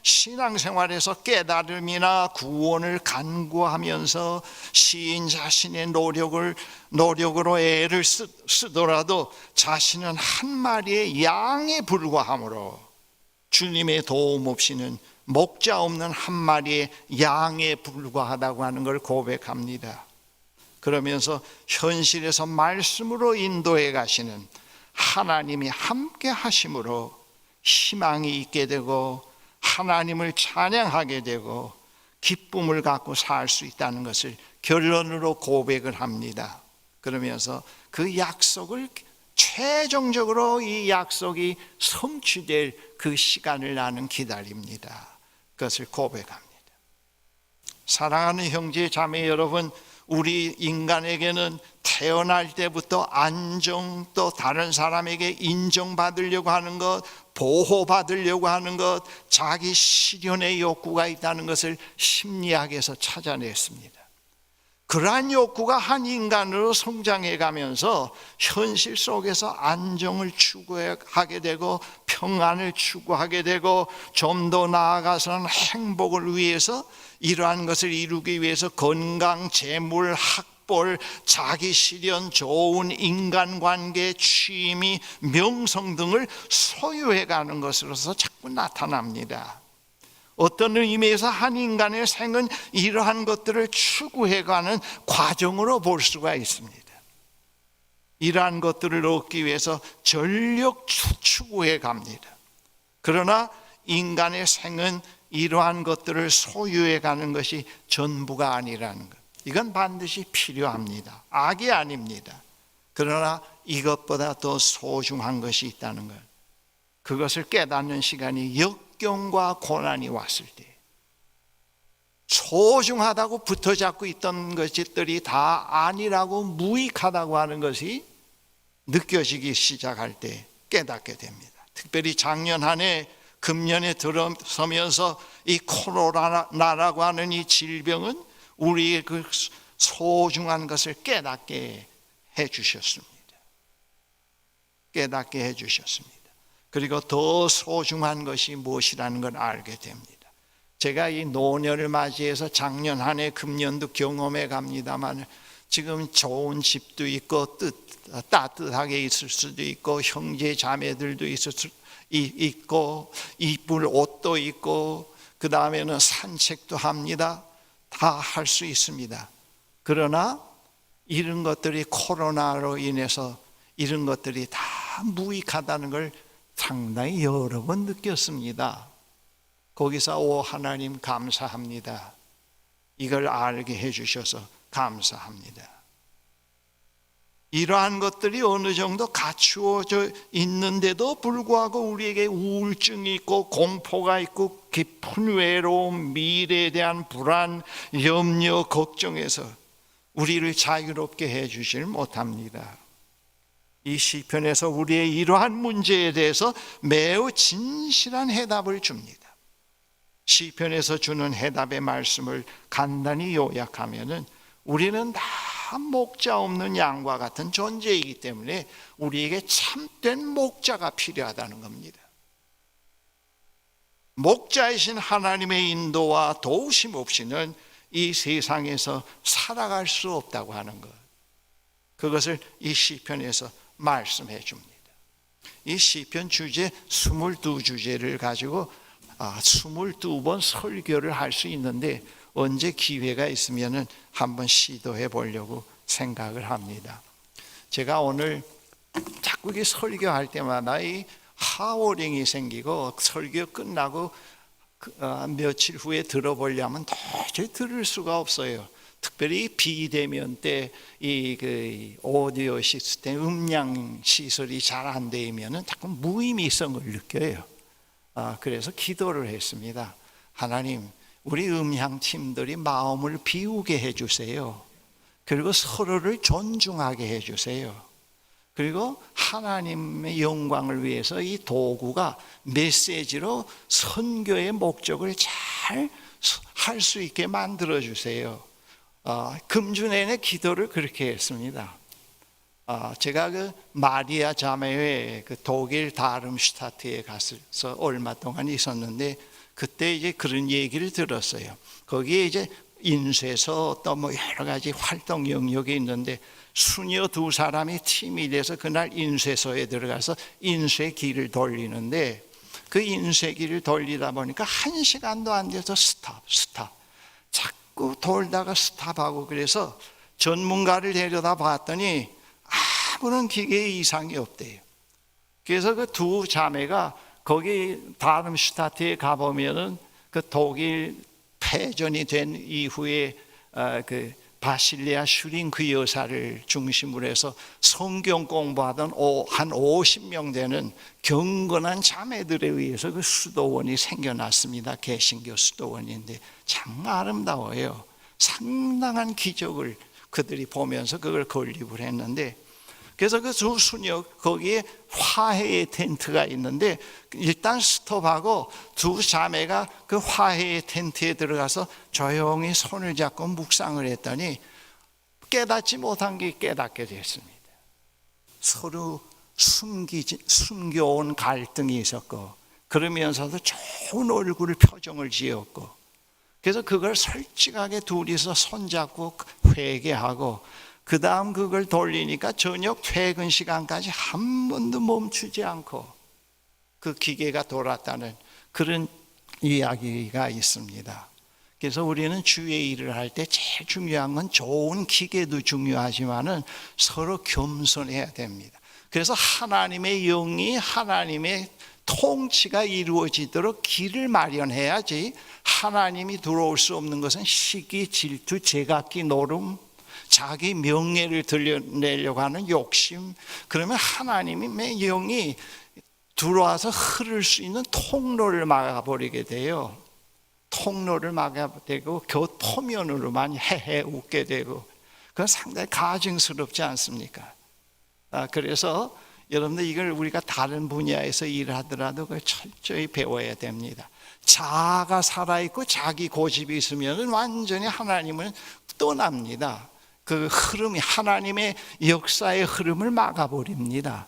신앙생활에서 깨달음이나 구원을 간구하면서 시인 자신의 노력으로 애를 쓰더라도 자신은 한 마리의 양에 불과하므로 주님의 도움 없이는 목자 없는 한 마리의 양에 불과하다고 하는 걸 고백합니다. 그러면서 현실에서 말씀으로 인도해 가시는 하나님이 함께 하심으로 희망이 있게 되고 하나님을 찬양하게 되고 기쁨을 갖고 살 수 있다는 것을 결론으로 고백을 합니다. 그러면서 그 약속을 최종적으로 이 약속이 성취될 그 시간을 나는 기다립니다. 그것을 고백합니다. 사랑하는 형제 자매 여러분, 우리 인간에게는 태어날 때부터 안정, 또 다른 사람에게 인정받으려고 하는 것, 보호받으려고 하는 것, 자기 실현의 욕구가 있다는 것을 심리학에서 찾아냈습니다. 그러한 욕구가 한 인간으로 성장해 가면서 현실 속에서 안정을 추구하게 되고 평안을 추구하게 되고 좀 더 나아가서는 행복을 위해서 이러한 것을 이루기 위해서 건강, 재물, 학벌, 자기 실현, 좋은 인간관계, 취미, 명성 등을 소유해가는 것으로서 자꾸 나타납니다. 어떤 의미에서 한 인간의 생은 이러한 것들을 추구해가는 과정으로 볼 수가 있습니다. 이러한 것들을 얻기 위해서 전력 추구해 갑니다. 그러나 인간의 생은 이러한 것들을 소유해 가는 것이 전부가 아니라는 것, 이건 반드시 필요합니다. 악이 아닙니다. 그러나 이것보다 더 소중한 것이 있다는 것, 그것을 깨닫는 시간이 역경과 고난이 왔을 때, 소중하다고 붙어잡고 있던 것들이 다 아니라고 무익하다고 하는 것이 느껴지기 시작할 때 깨닫게 됩니다. 특별히 작년 한 해 금년에 들어서면서 이 코로나라고 하는 이 질병은 우리의 그 소중한 것을 깨닫게 해주셨습니다. 깨닫게 해주셨습니다. 그리고 더 소중한 것이 무엇이라는 걸 알게 됩니다. 제가 이 노년을 맞이해서 작년 한 해 금년도 경험해 갑니다만, 지금 좋은 집도 있고 따뜻하게 있을 수도 있고 형제 자매들도 있고 이쁠 옷도 있고 그 다음에는 산책도 합니다. 다 할 수 있습니다. 그러나 이런 것들이 코로나로 인해서 이런 것들이 다 무익하다는 걸 상당히 여러 번 느꼈습니다. 거기서 오 하나님 감사합니다. 이걸 알게 해주셔서 감사합니다. 이러한 것들이 어느 정도 갖추어져 있는데도 불구하고 우리에게 우울증이 있고 공포가 있고 깊은 외로움, 미래에 대한 불안, 염려, 걱정에서 우리를 자유롭게 해주질 못합니다. 이 시편에서 우리의 이러한 문제에 대해서 매우 진실한 해답을 줍니다. 시편에서 주는 해답의 말씀을 간단히 요약하면은, 우리는 다 목자 없는 양과 같은 존재이기 때문에 우리에게 참된 목자가 필요하다는 겁니다. 목자이신 하나님의 인도와 도우심 없이는 이 세상에서 살아갈 수 없다고 하는 것, 그것을 이 시편에서 말씀해 줍니다. 이 시편 주제 22주제를 가지고 22번 설교를 할 수 있는데, 언제 기회가 있으면 한번 시도해 보려고 생각을 합니다. 제가 오늘 자꾸 이게 설교할 때마다 이 하워링이 생기고 설교 끝나고 며칠 후에 들어보려면 도저히 들을 수가 없어요. 특별히 비대면 때 이 오디오 시스템 음량 시설이 잘 안 되면은 자꾸 무의미성을 느껴요. 그래서 기도를 했습니다. 하나님, 우리 음향 팀들이 마음을 비우게 해주세요. 그리고 서로를 존중하게 해주세요. 그리고 하나님의 영광을 위해서 이 도구가 메시지로 선교의 목적을 잘 할 수 있게 만들어 주세요. 금주 내내 기도를 그렇게 했습니다. 제가 그 마리아 자매회 그 독일 다름슈타트에 가서 얼마 동안 있었는데 그때 이제 그런 얘기를 들었어요. 거기에 이제 인쇄소 또 뭐 여러 가지 활동 영역이 있는데 수녀 두 사람이 팀이 돼서 그날 인쇄소에 들어가서 인쇄기를 돌리는데 그 인쇄기를 돌리다 보니까 1시간도 안 돼서 스탑 자꾸 돌다가 스탑하고 그래서 전문가를 데려다 봤더니 아무런 기계에 이상이 없대요. 그래서 그 두 자매가 거기 다름슈타트에 가보면은 그 독일 패전이 된 이후에 그 바실리아 슈링크 여사를 중심으로 해서 성경 공부하던 한 50명 되는 경건한 자매들에 의해서 그 수도원이 생겨났습니다. 개신교 수도원인데 참 아름다워요. 상당한 기적을 그들이 보면서 그걸 건립을 했는데, 그래서 그 두 수녀 거기에 화해의 텐트가 있는데 일단 스톱하고 두 자매가 그 화해의 텐트에 들어가서 조용히 손을 잡고 묵상을 했더니 깨닫지 못한 게 깨닫게 됐습니다. 서로 숨겨온 갈등이 있었고 그러면서도 좋은 얼굴 표정을 지었고, 그래서 그걸 솔직하게 둘이서 손잡고 회개하고 그 다음 그걸 돌리니까 저녁 퇴근 시간까지 한 번도 멈추지 않고 그 기계가 돌았다는 그런 이야기가 있습니다. 그래서 우리는 주의 일을 할 때 제일 중요한 건 좋은 기계도 중요하지만은 서로 겸손해야 됩니다. 그래서 하나님의 영이 하나님의 통치가 이루어지도록 길을 마련해야지, 하나님이 들어올 수 없는 것은 시기, 질투, 제각기, 노름, 자기 명예를 드러내려고 하는 욕심, 그러면 하나님의 영이 들어와서 흐를 수 있는 통로를 막아버리게 돼요. 통로를 막아버리고 교토면으로만 헤헤 웃게 되고, 그건 상당히 가증스럽지 않습니까? 그래서 여러분들 이걸 우리가 다른 분야에서 일하더라도 그걸 철저히 배워야 됩니다. 자아가 살아있고 자기 고집이 있으면 완전히 하나님을 떠납니다. 그 흐름이 하나님의 역사의 흐름을 막아버립니다.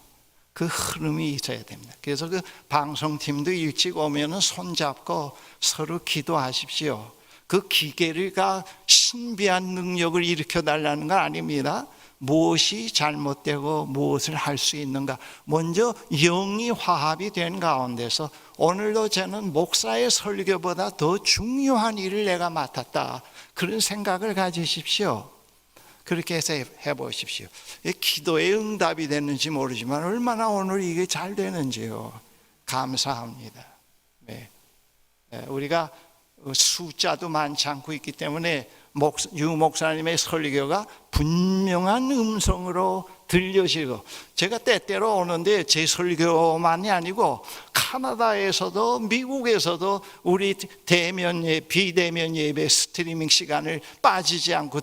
그 흐름이 있어야 됩니다. 그래서 그 방송팀도 일찍 오면은 손잡고 서로 기도하십시오. 그 기계가 신비한 능력을 일으켜 달라는 건 아닙니다. 무엇이 잘못되고 무엇을 할 수 있는가, 먼저 영이 화합이 된 가운데서 오늘도 저는 목사의 설교보다 더 중요한 일을 내가 맡았다, 그런 생각을 가지십시오. 그렇게 해서 해보십시오. 기도에 응답이 됐는지 모르지만 얼마나 오늘 이게 잘 되는지요. 감사합니다. 네. 우리가 숫자도 많지 않고 있기 때문에 유 목사님의 설교가 분명한 음성으로 들려지고, 제가 때때로 오는데 제 설교만이 아니고 카나다에서도 미국에서도 우리 대면 비대면 예배 스트리밍 시간을 빠지지 않고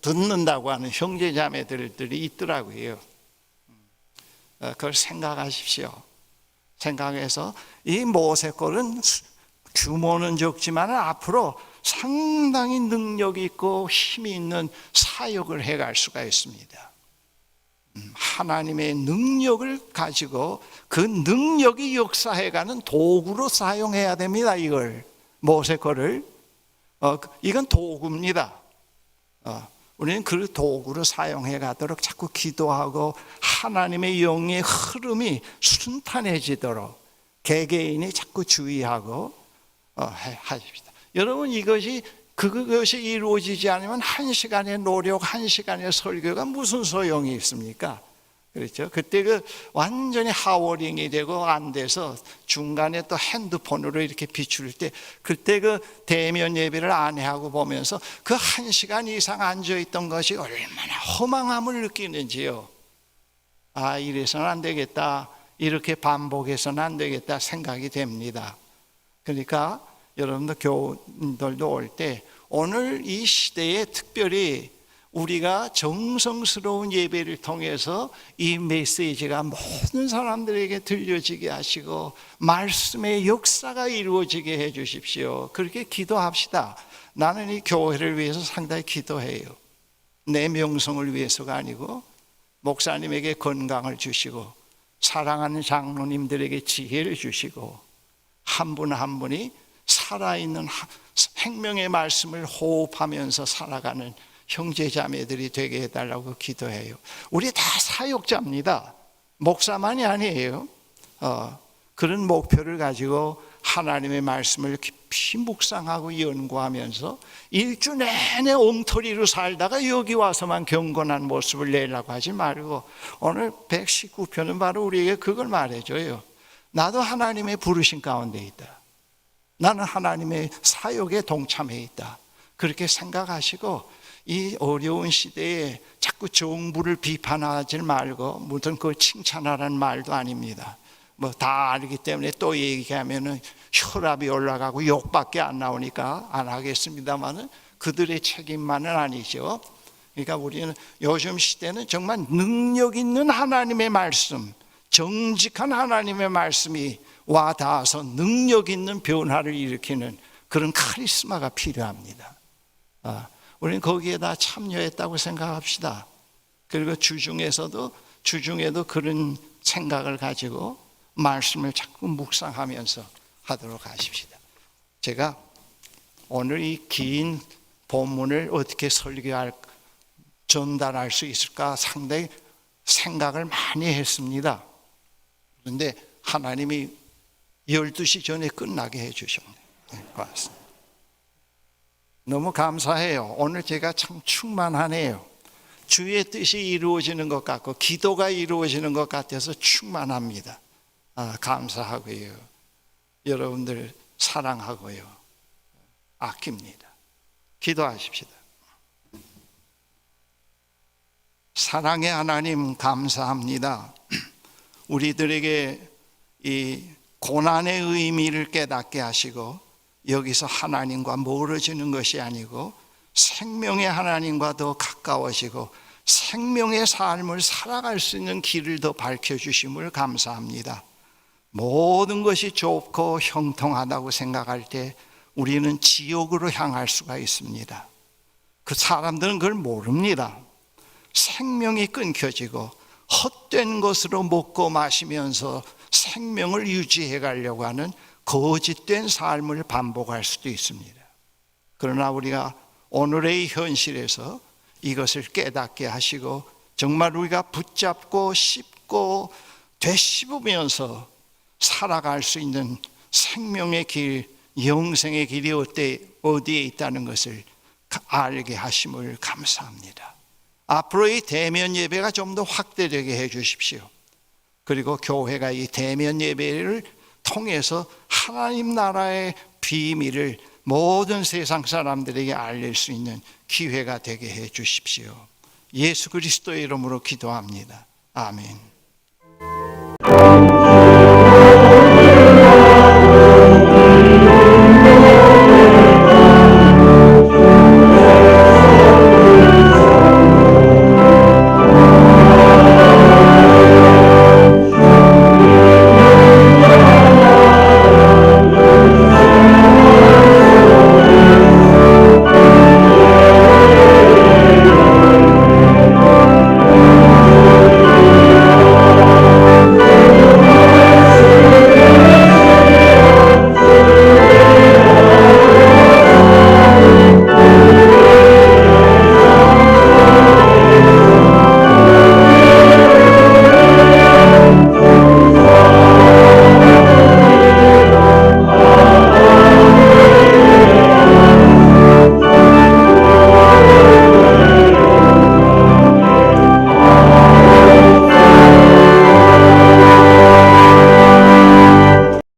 듣는다고 하는 형제자매들이 있더라고요. 그걸 생각하십시오. 생각해서 이 모세골은 규모는 적지만 앞으로 상당히 능력이 있고 힘이 있는 사역을 해갈 수가 있습니다. 하나님의 능력을 가지고 그 능력이 역사해가는 도구로 사용해야 됩니다. 이걸 모세골을 이건 도구입니다. 우리는 그 도구로 사용해 가도록 자꾸 기도하고 하나님의 영의 흐름이 순탄해지도록 개개인이 자꾸 주의하고 하십시다. 여러분, 이것이 그것이 이루어지지 않으면 1시간의 노력, 1시간의 설교가 무슨 소용이 있습니까? 그렇죠? 그때 완전히 하워링이 되고 안 돼서 중간에 또 핸드폰으로 이렇게 비출 때, 그때 대면 예배를 아내하고 보면서 1시간 이상 앉아있던 것이 얼마나 허망함을 느끼는지요. 아, 이래서는 안 되겠다, 이렇게 반복해서는 안 되겠다 생각이 됩니다. 그러니까 여러분들 교우들도 올 때 오늘 이 시대에 특별히 우리가 정성스러운 예배를 통해서 이 메시지가 모든 사람들에게 들려지게 하시고 말씀의 역사가 이루어지게 해 주십시오. 그렇게 기도합시다. 나는 이 교회를 위해서 상당히 기도해요. 내 명성을 위해서가 아니고 목사님에게 건강을 주시고 사랑하는 장로님들에게 지혜를 주시고 한 분 한 분이 살아있는 생명의 말씀을 호흡하면서 살아가는 형제자매들이 되게 해달라고 기도해요. 우리 다 사역자입니다. 목사만이 아니에요. 그런 목표를 가지고 하나님의 말씀을 깊이 묵상하고 연구하면서 일주 내내 엉터리로 살다가 여기 와서만 경건한 모습을 내려고 하지 말고 오늘 119편은 바로 우리에게 그걸 말해줘요. 나도 하나님의 부르신 가운데 있다. 나는 하나님의 사역에 동참해 있다. 그렇게 생각하시고 이 어려운 시대에 자꾸 정부를 비판하지 말고 무슨 그걸 칭찬하라는 말도 아닙니다. 뭐 다 알기 때문에 또 얘기하면은 혈압이 올라가고 욕밖에 안 나오니까 안 하겠습니다만은 그들의 책임만은 아니죠. 그러니까 우리는 요즘 시대는 정말 능력 있는 하나님의 말씀, 정직한 하나님의 말씀이 와 닿아서 능력 있는 변화를 일으키는 그런 카리스마가 필요합니다. 우리는 거기에다 참여했다고 생각합시다. 그리고 주중에도 그런 생각을 가지고 말씀을 자꾸 묵상하면서 하도록 하십시다. 제가 오늘 이 긴 본문을 어떻게 전달할 수 있을까 상당히 생각을 많이 했습니다. 그런데 하나님이 12시 전에 끝나게 해주셨네요. 고맙습니다. 너무 감사해요. 오늘 제가 참 충만하네요. 주의 뜻이 이루어지는 것 같고 기도가 이루어지는 것 같아서 충만합니다. 감사하고요. 여러분들 사랑하고요. 아낍니다. 기도하십시다. 사랑의 하나님 감사합니다. 우리들에게 이 고난의 의미를 깨닫게 하시고 여기서 하나님과 멀어지는 것이 아니고 생명의 하나님과 더 가까워지고 생명의 삶을 살아갈 수 있는 길을 더 밝혀주심을 감사합니다. 모든 것이 좁고 형통하다고 생각할 때 우리는 지옥으로 향할 수가 있습니다. 그 사람들은 그걸 모릅니다. 생명이 끊겨지고 헛된 것으로 먹고 마시면서 생명을 유지해 가려고 하는 거짓된 삶을 반복할 수도 있습니다. 그러나 우리가 오늘의 현실에서 이것을 깨닫게 하시고 정말 우리가 붙잡고 씹고 되씹으면서 살아갈 수 있는 생명의 길, 영생의 길이 어디에 있다는 것을 알게 하심을 감사합니다. 앞으로의 대면 예배가 좀 더 확대되게 해 주십시오. 그리고 교회가 이 대면 예배를 통해서 하나님 나라의 비밀을 모든 세상 사람들에게 알릴 수 있는 기회가 되게 해 주십시오. 예수 그리스도의 이름으로 기도합니다. 아멘.